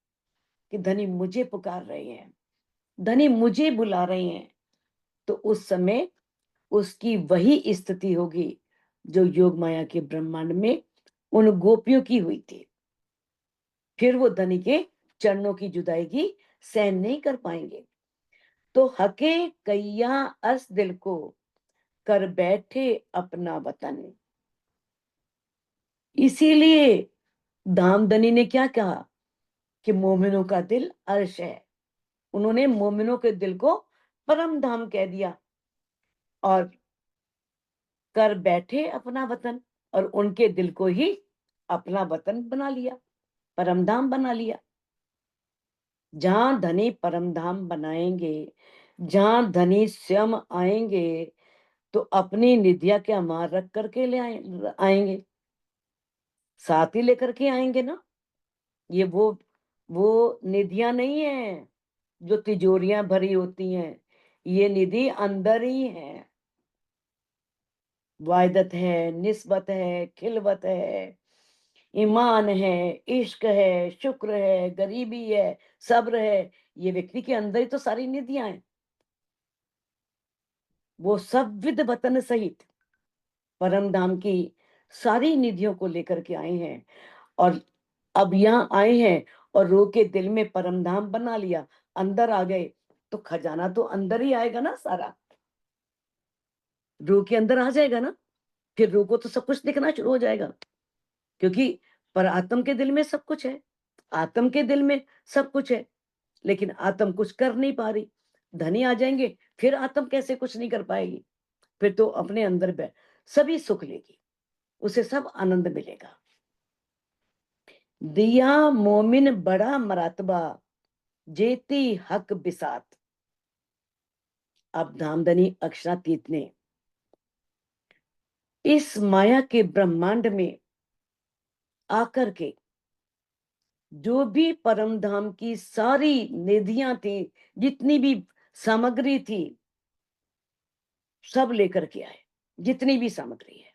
कि धनी मुझे पुकार रहे हैं, धनी मुझे बुला रहे हैं, तो उस समय उसकी वही स्थिति होगी जो योग माया के ब्रह्मांड में उन गोपियों की हुई थी। फिर वो धनी के चरणों की जुदाई की सहन नहीं कर पाएंगे। तो हके कैया अस दिल को कर बैठे अपना वतन। इसीलिए धामधनी ने क्या कहा कि मोमिनों का दिल अर्श है। उन्होंने मोमिनों के दिल को परम धाम कह दिया और कर बैठे अपना वतन, और उनके दिल को ही अपना वतन बना लिया, परम धाम बना लिया। जहां धनी परम धाम बनाएंगे, जहां धनी स्वयं आएंगे, तो अपनी निधिया क्या मार रख करके ले आएंगे, साथ ही लेकर के आएंगे ना। ये वो निधियां नहीं है जो तिजोरियां भरी होती हैं, ये निधि अंदर ही है। वायदत है, निस्बत है, खिलवत है, ईमान है, इश्क है, शुक्र है, गरीबी है, सब्र है। ये व्यक्ति के अंदर ही तो सारी निधियां हैं। वो सब विद वतन सहित परम धाम की सारी निधियों को लेकर के आए हैं, और अब यहाँ आए हैं और रूह के दिल में परम धाम बना लिया, अंदर आ गए, तो खजाना तो अंदर ही आएगा ना, सारा रूह के अंदर आ जाएगा ना। फिर रूह को तो सब कुछ दिखना शुरू हो जाएगा, क्योंकि पर आत्म के दिल में सब कुछ है, आत्म के दिल में सब कुछ है, लेकिन आत्म कुछ कर नहीं पा रही। धनी आ जाएंगे, फिर आत्म कैसे कुछ नहीं कर पाएगी, फिर तो अपने अंदर सभी सुख लेगी, उसे सब आनंद मिलेगा। दिया मोमिन बड़ा मरातबा जेती हक बिसात। अब धामधनी अक्षरातीत ने इस माया के ब्रह्मांड में आकर के जो भी परम धाम की सारी निधियां थी, जितनी भी सामग्री थी, सब लेकर के आए, जितनी भी सामग्री है।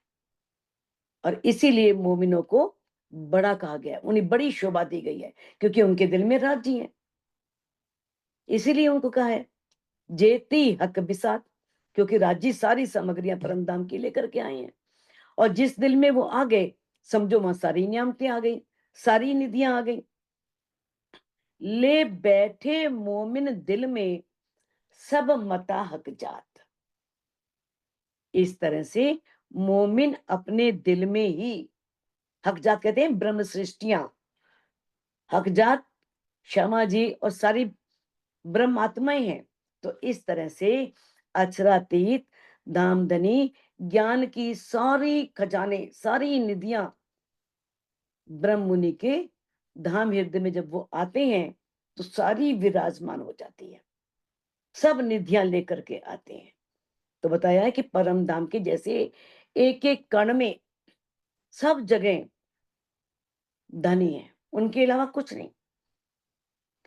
और इसीलिए मोमिनों को बड़ा कहा गया, उन्हें बड़ी शोभा दी गई है, क्योंकि उनके दिल में राजी है, इसीलिए उनको कहा है जेती हक बिसात, क्योंकि राजी सारी सामग्रियां परम धाम की लेकर के आए हैं। और जिस दिल में वो आ गए, समझो वहां सारी नियामतें आ गई, सारी निधियां आ गई। ले बैठे मोमिन दिल में सब मता हक जात। इस तरह से मोमिन अपने दिल में ही, हक जात कहते हैं ब्रह्म सृष्टियां, हक जात क्षमा जी और सारी ब्रह्म आत्माएं हैं। तो इस तरह से अक्षरातीत धामधनी ज्ञान की सारी खजाने, सारी निधियां ब्रह्म मुनि के धाम हृदय में जब वो आते हैं तो सारी विराजमान हो जाती है, सब निधियां लेकर के आते हैं। तो बताया है कि परम धाम के जैसे एक एक कण में सब जगह धनी है, उनके अलावा कुछ नहीं,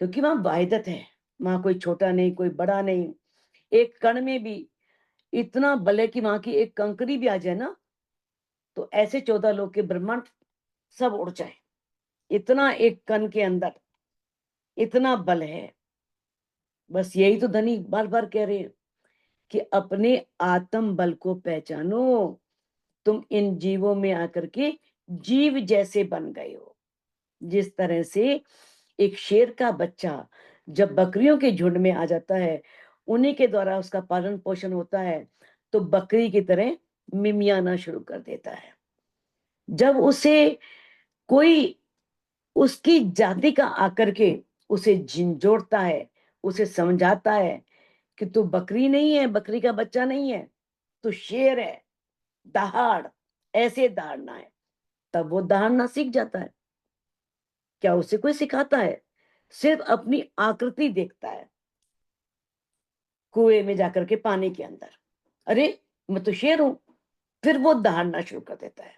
क्योंकि वहां वाहिदत है, वहां कोई छोटा नहीं, कोई बड़ा नहीं। एक कण में भी इतना बल है कि वहां की एक कंकरी भी आ जाए ना, तो ऐसे 14 लोग के ब्रह्मांड सब उड़ जाए, इतना एक कण के अंदर इतना बल है। बस यही तो धनी बार बार कह रहे हैं कि अपने आत्म बल को पहचानो, तुम इन जीवों में आकर के जीव जैसे बन गए हो। जिस तरह से एक शेर का बच्चा जब बकरियों के झुंड में आ जाता है, उन्हीं के द्वारा उसका पालन पोषण होता है, तो बकरी की तरह मिमियाना शुरू कर देता है। जब उसे कोई उसकी जाति का आकर के उसे झिंझोड़ता है, उसे समझाता है कि तू बकरी नहीं है, बकरी का बच्चा नहीं है, तू शेर है, दहाड़, ऐसे दहाड़ना है, तब वो दहाड़ना सीख जाता है। क्या उसे कोई सिखाता है? सिर्फ अपनी आकृति देखता है कुएं में जाकर के पानी के अंदर, अरे मैं तो शेर हूं, फिर वो दहाड़ना शुरू कर देता है।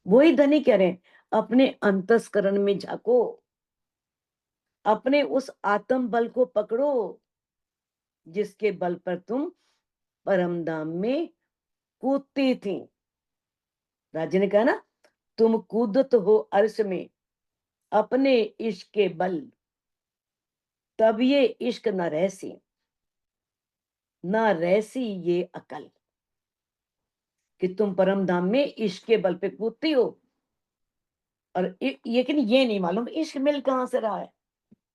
वही धनी कह रहे हैं, अपने अंतस्करण में झांको, अपने उस आत्म बल को पकड़ो जिसके बल पर तुम परम धाम में कूदती थी। राजा ने कहा ना, तुम कूदत हो अर्श में अपने इश्क के बल, तब ये इश्क न रहसी, न रहसी ये अकल, कि तुम परम धाम में इश्क के बल पे कूदती हो, और लेकिन ये नहीं मालूम इश्क मिल कहां से रहा है।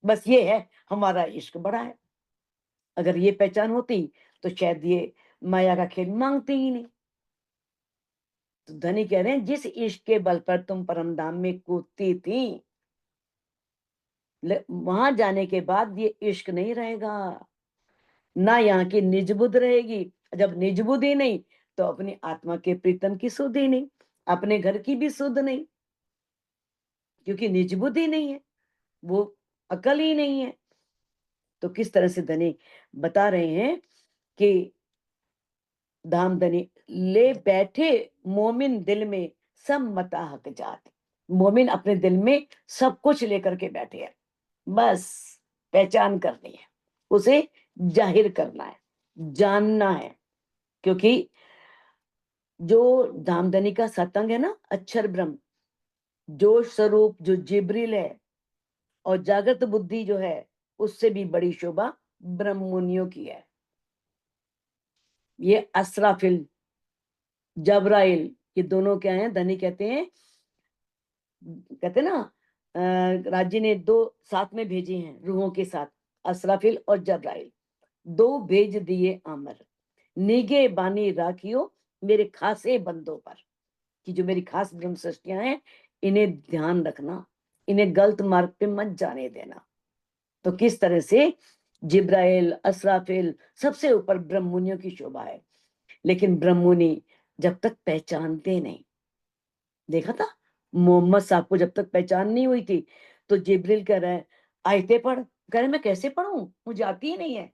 बस ये है हमारा इश्क बड़ा है। अगर ये पहचान होती तो शायद ये माया का खेल मांगते ही नहीं। तो धनी कह रहे हैं, जिस इश्क के बल पर तुम परम धाम में कूदती थी, वहां जाने के बाद ये इश्क नहीं रहेगा, ना यहाँ की निज बुद्ध रहेगी। जब निज बुद्ध ही नहीं, तो अपनी आत्मा के प्रीतम की सुध ही नहीं, अपने घर की भी सुध नहीं, क्योंकि निज बुद्ध ही नहीं है, वो अकल ही नहीं है। तो किस तरह से धनी बता रहे हैं कि धाम धनी ले बैठे मोमिन दिल में सब मता हक जात। मोमिन अपने दिल में सब कुछ लेकर के बैठे हैं, बस पहचान करनी है, उसे जाहिर करना है, जानना है। क्योंकि जो धामधनी का सतंग है ना, अक्षर ब्रह्म, जो स्वरूप जो जिब्रील है, और जागृत बुद्धि जो है, उससे भी बड़ी शोभा ब्रह्म मुनियों की है। ये असराफिल, जबराइल, ये दोनों क्या हैं? धनी कहते हैं, कहते ना, राज्य ने दो साथ में भेजे हैं रूहों के साथ, असराफिल और जबराइल, दो भेज दिए अमर, निगे बानी राखियो मेरे खासे बंदों पर, कि जो मेरी खास ब्रह्म सृष्टियां हैं, इन्हें ध्यान रखना, इन्हें गलत मार्ग पे मत जाने देना। तो किस तरह से जिब्राइल, असराफिल, सबसे ऊपर ब्रह्ममुनियों की शोभा है। लेकिन ब्रह्ममुनि जब तक पहचानते नहीं, देखा था मोहम्मद साहब को जब तक पहचान नहीं हुई थी, तो जिब्रील कह रहे हैं आयते पढ़, कह रहे मैं कैसे पढ़ूं, मुझे आती ही नहीं है।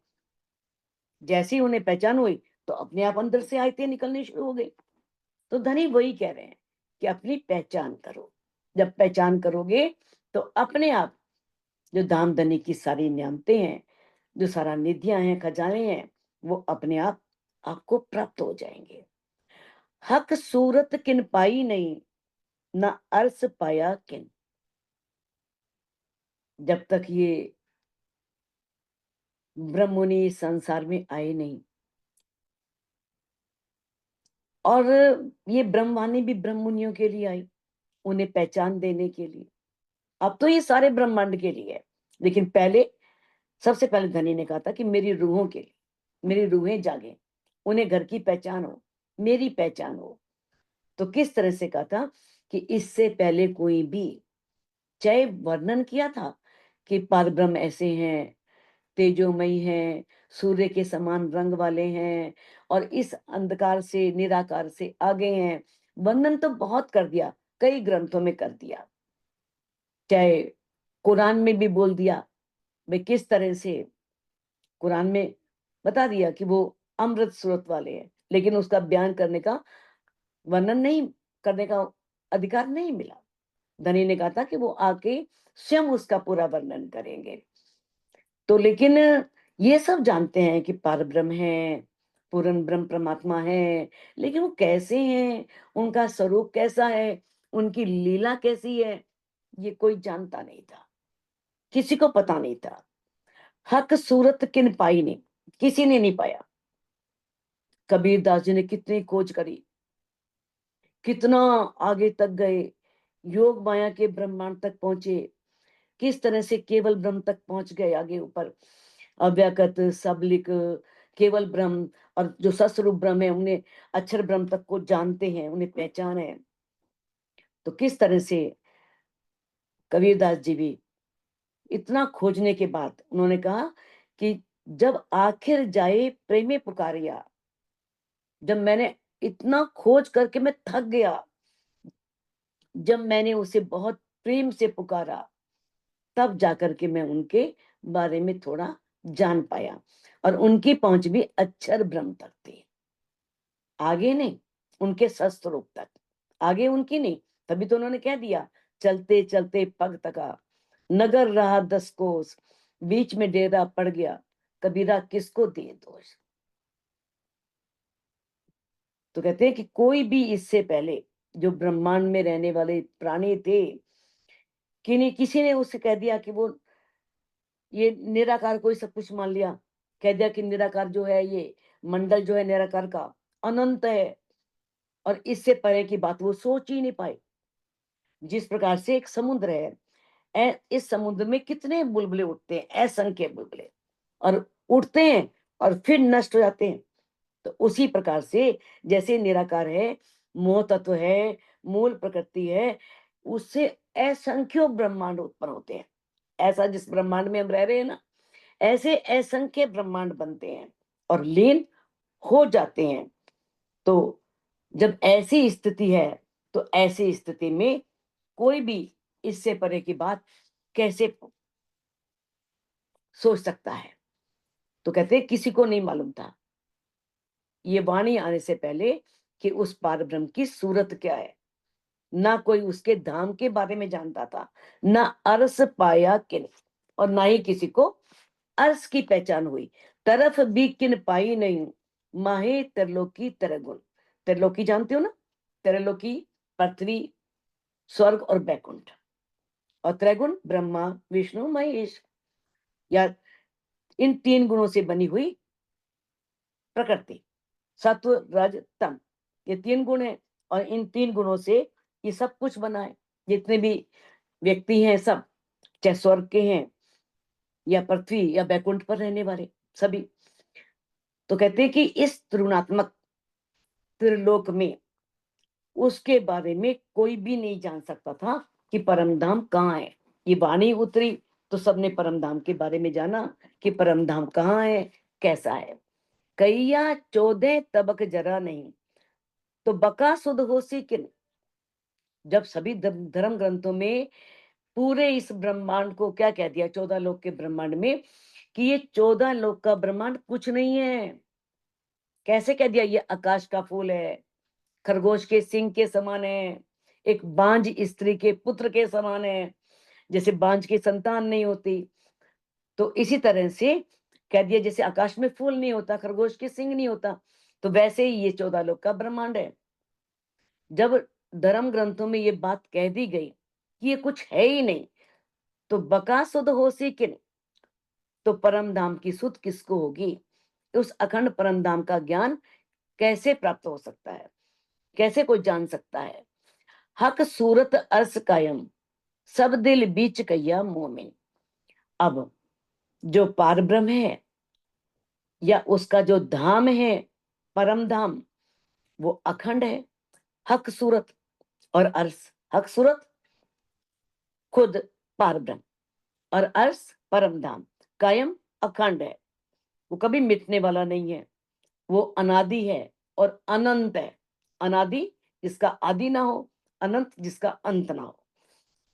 जैसे ही उन्हें पहचान हुई, तो अपने आप अंदर से आयतें निकलनी शुरू हो गई। तो धनी वही कह रहे हैं कि अपनी पहचान करो। जब पहचान करोगे, तो अपने आप जो धाम धनी की सारी नियामतें हैं, जो सारा निधियां हैं, खजाने हैं, वो अपने आप आपको प्राप्त हो जाएंगे। हक सूरत किन पाई नहीं, ना अर्स पाया किन। जब तक ये ब्रह्ममुनि संसार में आए नहीं, और ये ब्रह्मवाणी भी ब्रह्ममुनियों के लिए आई, उन्हें पहचान देने के लिए। अब तो ये सारे ब्रह्मांड के लिए है, लेकिन पहले, सबसे पहले धनी ने कहा था कि मेरी रूहों के लिए, मेरी रूहें जागे, उन्हें घर की पहचान हो, मेरी पहचान हो। तो किस तरह से कहा था कि इससे पहले कोई भी, चाहे वर्णन किया था कि परब्रह्म ऐसे हैं, तेजोमयी हैं, सूर्य के समान रंग वाले हैं, और इस अंधकार से निराकार से आगे हैं, वर्णन तो बहुत कर दिया, कई ग्रंथों में कर दिया, चाहे कुरान में भी बोल दिया भाई किस तरह से। कुरान में बता दिया कि वो अमृत स्रोत वाले हैं, लेकिन उसका बयान करने का, वर्णन नहीं करने का अधिकार नहीं मिला। धनी ने कहा था कि वो आके स्वयं उसका पूरा वर्णन करेंगे। तो लेकिन ये सब जानते हैं कि परब्रह्म है, पूर्ण ब्रह्म परमात्मा है, लेकिन वो कैसे हैं, उनका स्वरूप कैसा है, उनकी लीला कैसी है, ये कोई जानता नहीं था, किसी को पता नहीं था। हक सूरत किन पाई नहीं, किसी ने नहीं पाया। कबीर दास जी ने कितनी खोज करी, कितना आगे तक गए, योग माया के ब्रह्मांड तक पहुंचे, किस तरह से केवल ब्रह्म तक पहुंच गए, आगे ऊपर अव्यक्त, सबलिक, केवल ब्रह्म, और जो सस्वरूप ब्रह्म है उन्हें अक्षर ब्रह्म तक को जानते हैं, उन्हें पहचान है। तो किस तरह से कबीरदास जी भी इतना खोजने के बाद उन्होंने कहा कि जब आखिर जाए प्रेमे पुकारिया, जब मैंने इतना खोज करके मैं थक गया, जब मैंने उसे बहुत प्रेम से पुकारा, तब जाकर के मैं उनके बारे में थोड़ा जान पाया, और उनकी पहुंच भी अक्षर ब्रह्म तक थी, आगे नहीं, उनके सस्वरूप तक, आगे उनकी नहीं। तभी तो उन्होंने कह दिया, चलते चलते पग तका, नगर रहा 10 कोस, बीच में डेरा पड़ गया, कबीरा किसको दिए दोष। तो कहते हैं कि कोई भी इससे पहले जो ब्रह्मांड में रहने वाले प्राणी थे, किसी ने उससे कह दिया कि वो ये निराकार को ही सब कुछ मान लिया, कह दिया कि निराकार जो है, ये मंडल जो है निराकार का अनंत है, और इससे परे की बात वो सोच ही नहीं पाए। जिस प्रकार से एक समुद्र है, इस समुद्र में कितने बुलबुले उठते हैं, असंख्य बुलबुले, और उठते हैं और फिर नष्ट हो जाते हैं। तो उसी प्रकार से जैसे निराकार है, मोह तत्व है, मूल प्रकृति है, उससे असंख्य ब्रह्मांड उत्पन्न होते हैं। ऐसा जिस ब्रह्मांड में हम रह रहे हैं ना, ऐसे असंख्य ब्रह्मांड बनते हैं और लीन हो जाते हैं। तो जब ऐसी स्थिति है, तो ऐसी स्थिति में कोई भी इससे परे की बात कैसे सोच सकता है। तो कहते हैं किसी को नहीं मालूम था ये वाणी आने से पहले कि उस पार ब्रह्म की सूरत क्या है, ना कोई उसके धाम के बारे में जानता था, ना अरस पाया किन, और ना ही किसी को अर्श की पहचान हुई। तरफ भी किन पाई नहीं, माहे त्रिलोकी तरगुण। त्रिलोकी जानते हो ना, त्रिलोकी पृथ्वी, स्वर्ग और बैकुंठ, और त्रैगुण ब्रह्मा विष्णु महेश, या इन 3 गुणों से बनी हुई प्रकृति, सत्व रज तम, ये 3 गुण है, और इन 3 गुणों से ये सब कुछ बना है। जितने भी व्यक्ति हैं सब, चाहे स्वर्ग के हैं या पृथ्वी या बैकुंठ पर रहने वाले सभी। तो कहते हैं कि इस त्रिगुणात्मक त्रिलोक में उसके बारे में कोई भी नहीं जान सकता था कि परम धाम कहाँ है। ये वाणी उतरी तो सबने परम धाम के बारे में जाना कि परम धाम कहाँ है, कैसा है। कैया 14 तबक जरा नहीं, तो बका सुध होसी किन। जब सभी धर्म ग्रंथों में पूरे इस ब्रह्मांड को क्या कह दिया, 14 लोक के ब्रह्मांड में, कि ये 14 लोक का ब्रह्मांड कुछ नहीं है। कैसे कह दिया, ये आकाश का फूल है, खरगोश के सिंह के समान है, एक बांझ स्त्री के पुत्र के समान है। जैसे बांझ की संतान नहीं होती, तो इसी तरह से कह दिया जैसे आकाश में फूल नहीं होता, खरगोश के सिंह नहीं होता, तो वैसे ही ये 14 लोक का ब्रह्मांड है। जब धर्म ग्रंथों में ये बात कह दी गई कि ये कुछ है ही नहीं, तो बका सुध होसी किन, तो परम धाम की सुध किसको होगी। उस अखंड परम धाम का ज्ञान कैसे प्राप्त हो सकता है, कैसे कोई जान सकता है। हक सूरत अर्स कायम, सब दिल बीच कैया मोमिन। अब जो पार ब्रह्म है या उसका जो धाम है, परम धाम, वो अखंड है। हक सूरत और अर्स, हक सूरत खुद पार ब्रह्म, और अर्स परम धाम, कायम अखंड है, वो कभी मिटने वाला नहीं है, वो अनादि है और अनंत है। अनादि जिसका आदि ना हो, अनंत जिसका अंत ना हो।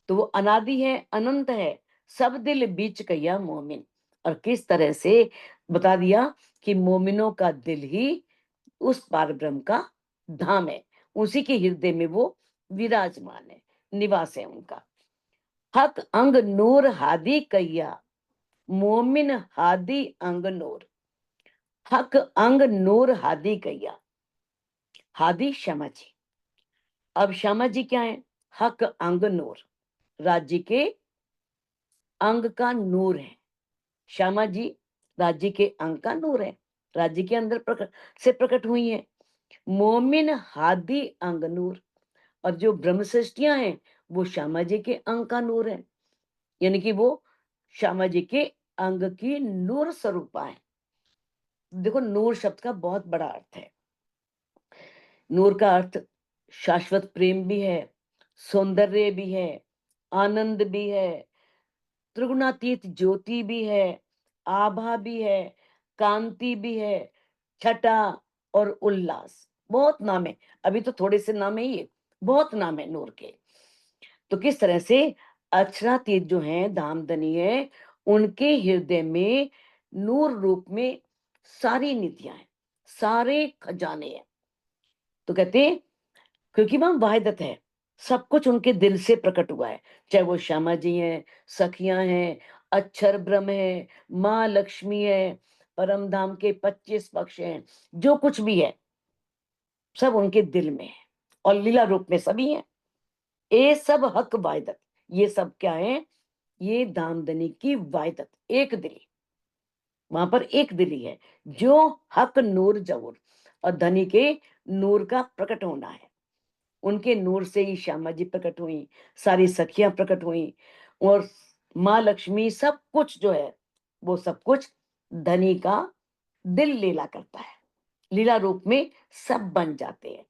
तो वो अनादि है, अनंत है, सब दिल बीच कैया मोमिन। और किस तरह से बता दिया कि मोमिनों का दिल ही उस पार ब्रह्म का धाम है, उसी के हृदय में वो विराजमान है, निवास है उनका। हक अंग नूर हादी कैया, मोमिन हादी अंग नूर। हक अंग नूर हादी कैया, हादी श्यामा जी। अब श्यामा जी क्या है, हक अंग नूर, राज्य के अंग का नूर है। श्यामा जी राज्य के अंग का नूर है, राज्य के अंदर प्रकट हुई है। मोमिन हादी अंग नूर, और जो ब्रह्म सृष्टियां हैं वो श्यामा जी के अंग का नूर है। यानी कि वो श्यामा जी के अंग की नूर स्वरूपा है। देखो, नूर शब्द का बहुत बड़ा अर्थ है। नूर का अर्थ शाश्वत प्रेम भी है, सौंदर्य भी है, आनंद भी है, त्रिगुणातीत ज्योति भी है, आभा भी है, कांति भी है, छटा और उल्लास। बहुत नाम है, अभी तो थोड़े से नाम है, ये बहुत नाम है नूर के। तो किस तरह से अक्षरातीत जो है, धामधनी है, उनके हृदय में नूर रूप में सारी निधियां हैं, सारे खजाने हैं। तो कहते हैं क्योंकि वह वाहिदत है, सब कुछ उनके दिल से प्रकट हुआ है। चाहे वो श्यामा जी हैं, सखियां हैं, अक्षर ब्रह्म है, माँ लक्ष्मी है, परम धाम के 25 पक्ष हैं, जो कुछ भी है सब उनके दिल में है और लीला रूप में सभी हैं। ये सब हक वाहिदत, ये सब क्या है? ये दामदनी की वाहिदत, एक दिली। वहां पर एक दिली है, जो हक नूर जहूर, और धनी के नूर का प्रकट होना है। उनके नूर से ही श्यामा जी प्रकट हुई, सारी सखियां प्रकट हुई, और माँ लक्ष्मी, सब कुछ जो है वो सब कुछ धनी का दिल लीला करता है। लीला रूप में सब बन जाते हैं,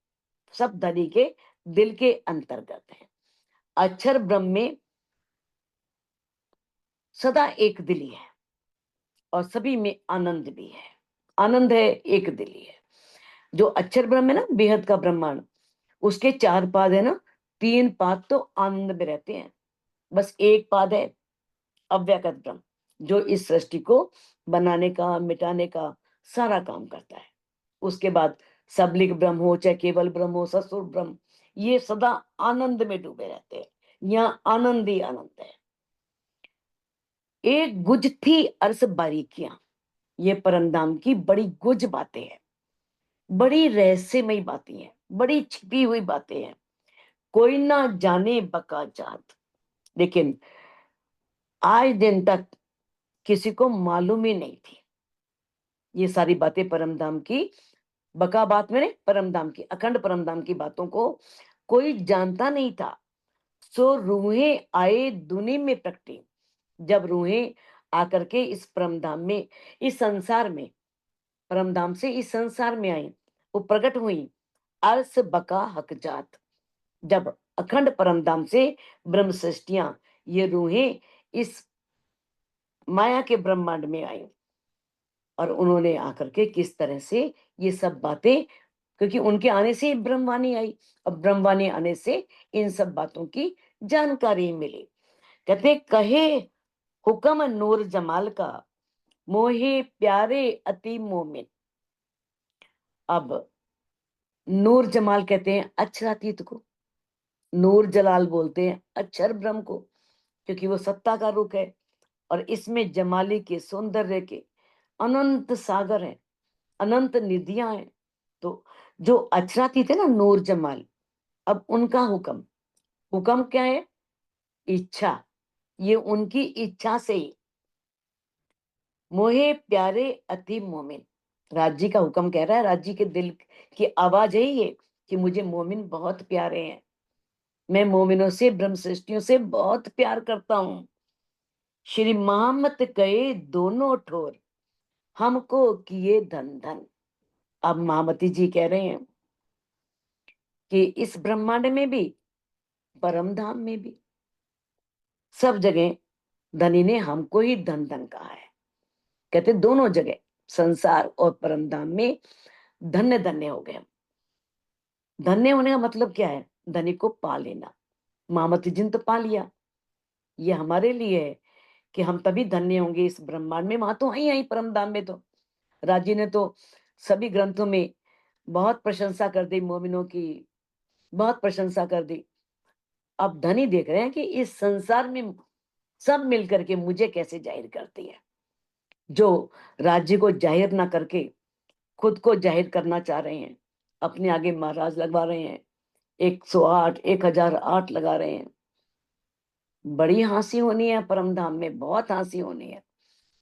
सब धनी के दिल के अंतर्गत है। अक्षर ब्रह्म में सदा एक दिली है और सभी में आनंद भी है। आनंद है, एक दिली है। जो अक्षर ब्रह्म है ना, बेहद का ब्रह्मांड, उसके 4 पाद है ना, 3 पाद तो आनंद में रहते हैं, बस एक पाद है अव्यक्त ब्रह्म, जो इस सृष्टि को बनाने का, मिटाने का सारा काम करता है। उसके बाद सबलिक ब्रह्म हो, चाहे केवल ब्रह्म हो, ससुर ब्रह्म, ये सदा आनंद में डूबे रहते हैं। यहाँ आनंद ही आनंद है। एक गुज थी अर्स बारीकियां, ये परमधाम की बड़ी गुज बातें हैं, बड़ी रहस्यमयी बातें हैं, बड़ी छिपी हुई बातें हैं। कोई ना जाने बका जात, लेकिन आज दिन तक किसी को मालूम ही नहीं थी ये सारी बातें परमधाम की। बका बात मैंने परमधाम की, अखंड परमधाम की बातों को कोई जानता नहीं था। सो रूहें आए दुनि में प्रकटी, जब रूहें आकर के इस परमधाम में, इस संसार में, परमधाम से इस संसार में आई, वो प्रकट हुई। अर्स बका हक जात, जब अखंड परमधाम से ब्रह्म सृष्टियां, ये रूहें इस माया के ब्रह्मांड में आई, और उन्होंने आकर के किस तरह से ये सब बातें, क्योंकि उनके आने से ब्रह्मवाणी आई, और ब्रह्मवाणी आने से इन सब बातों की जानकारी मिली। कहते कहे हुक्म नूर जमाल का, मोहे प्यारे अति मोमिन। अब नूर जमाल कहते हैं अक्षरातीत को, नूर जलाल बोलते हैं अक्षर ब्रह्म को, क्योंकि वो सत्ता का रूप है, और इसमें जमाली के, सौंदर्य के अनंत सागर है, अनंत निधियां हैं। तो जो अक्षरातीत है ना, नूर जमाल, अब उनका हुक्म, हुक्म क्या है? इच्छा। ये उनकी इच्छा से ही, मोहे प्यारे अति मोमिन, राजी का हुक्म कह रहा है, राजी के दिल की आवाज है ये, कि मुझे मोमिन बहुत प्यारे हैं, मैं मोमिनों से, ब्रह्म सृष्टियों से बहुत प्यार करता हूं। श्री महामत कहे दोनों ठोर, हमको किए धन धन। अब महामती जी कह रहे हैं कि इस ब्रह्मांड में भी, परम धाम में भी, सब जगह धनी ने हमको ही धन धन कहा है। कहते दोनों जगह, संसार और परम धाम में, धन्य धन्य हो गए हम। धन्य होने का मतलब क्या है? धनी को पा लेना। महामती जी ने तो पा लिया, ये हमारे लिए है कि हम तभी धन्य होंगे इस ब्रह्मांड में। वहां तो आई परम धाम में तो राजी ने तो सभी ग्रंथों में बहुत प्रशंसा कर दी मोमिनों की, बहुत प्रशंसा कर दी। अब धनी देख रहे हैं कि इस संसार में सब मिलकर के मुझे कैसे जाहिर करती है। जो राज्य को जाहिर ना करके खुद को जाहिर करना चाह रहे हैं, अपने आगे महाराज लगवा रहे हैं, 108 1008 लगा रहे हैं। बड़ी हंसी होनी है परम धाम में, बहुत हंसी होनी है।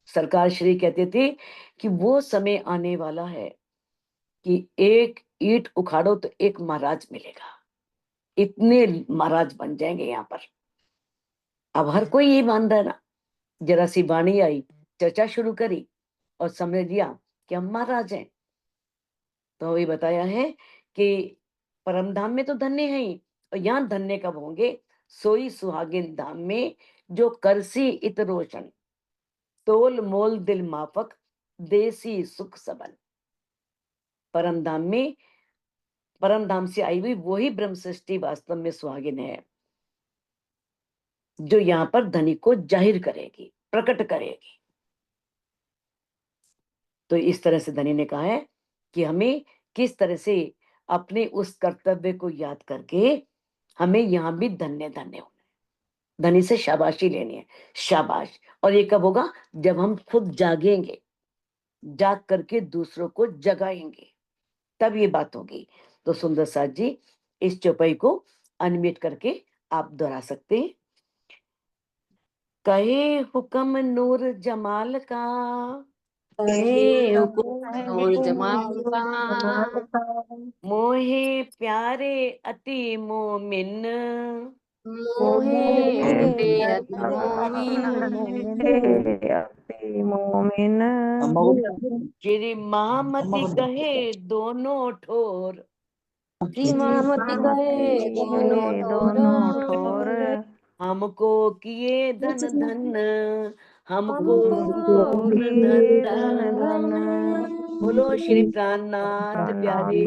सरकार श्री कहते थे कि वो समय आने वाला है कि एक ईंट उखाड़ो तो एक महाराज मिलेगा, इतने महाराज बन जाएंगे यहाँ पर। अब हर कोई ये मान रहा है ना। जरा सी वाणी आई, चर्चा शुरू करी और समझ लिया कि हम महाराज हैं। तो ये बताया है कि परम धाम में तो धन्य है ही, और यहाँ धन्य कब होंगे? सोई सुहागिन धाम में जो करसी इत रोशन, तोल मोल दिल माफक, देसी सुख सबल। परम धाम में, परम धाम से आई हुई वही ब्रह्म सृष्टि वास्तव में सुहागिन है, जो यहाँ पर धनी को जाहिर करेगी, प्रकट करेगी। तो इस तरह से धनी ने कहा है कि हमें किस तरह से अपने उस कर्तव्य को याद करके हमें यहाँ भी धन्य धन्य होना है, धनी से शाबाशी लेनी है, शाबाश। और ये कब होगा? जब हम खुद जागेंगे, जाग करके दूसरों को जगाएंगे, तब ये बात होगी। तो सुंदर साथ जी इस चौपाई को अनम्यूट करके आप दोहरा सकते हैं। कहे हुक्म नूर जमाल का, कहे हुकुम नूर जमाल का, मोहे प्यारे अति मोमिन, मोहे अति मोमिन, श्री महामति कहे दोनों ठोर, श्रीमामति कहे दोनों ठोर, हमको किए धन धन, हमको हमको धन किए धन। धन धन। बोलो श्री प्राणनाथ प्यारे।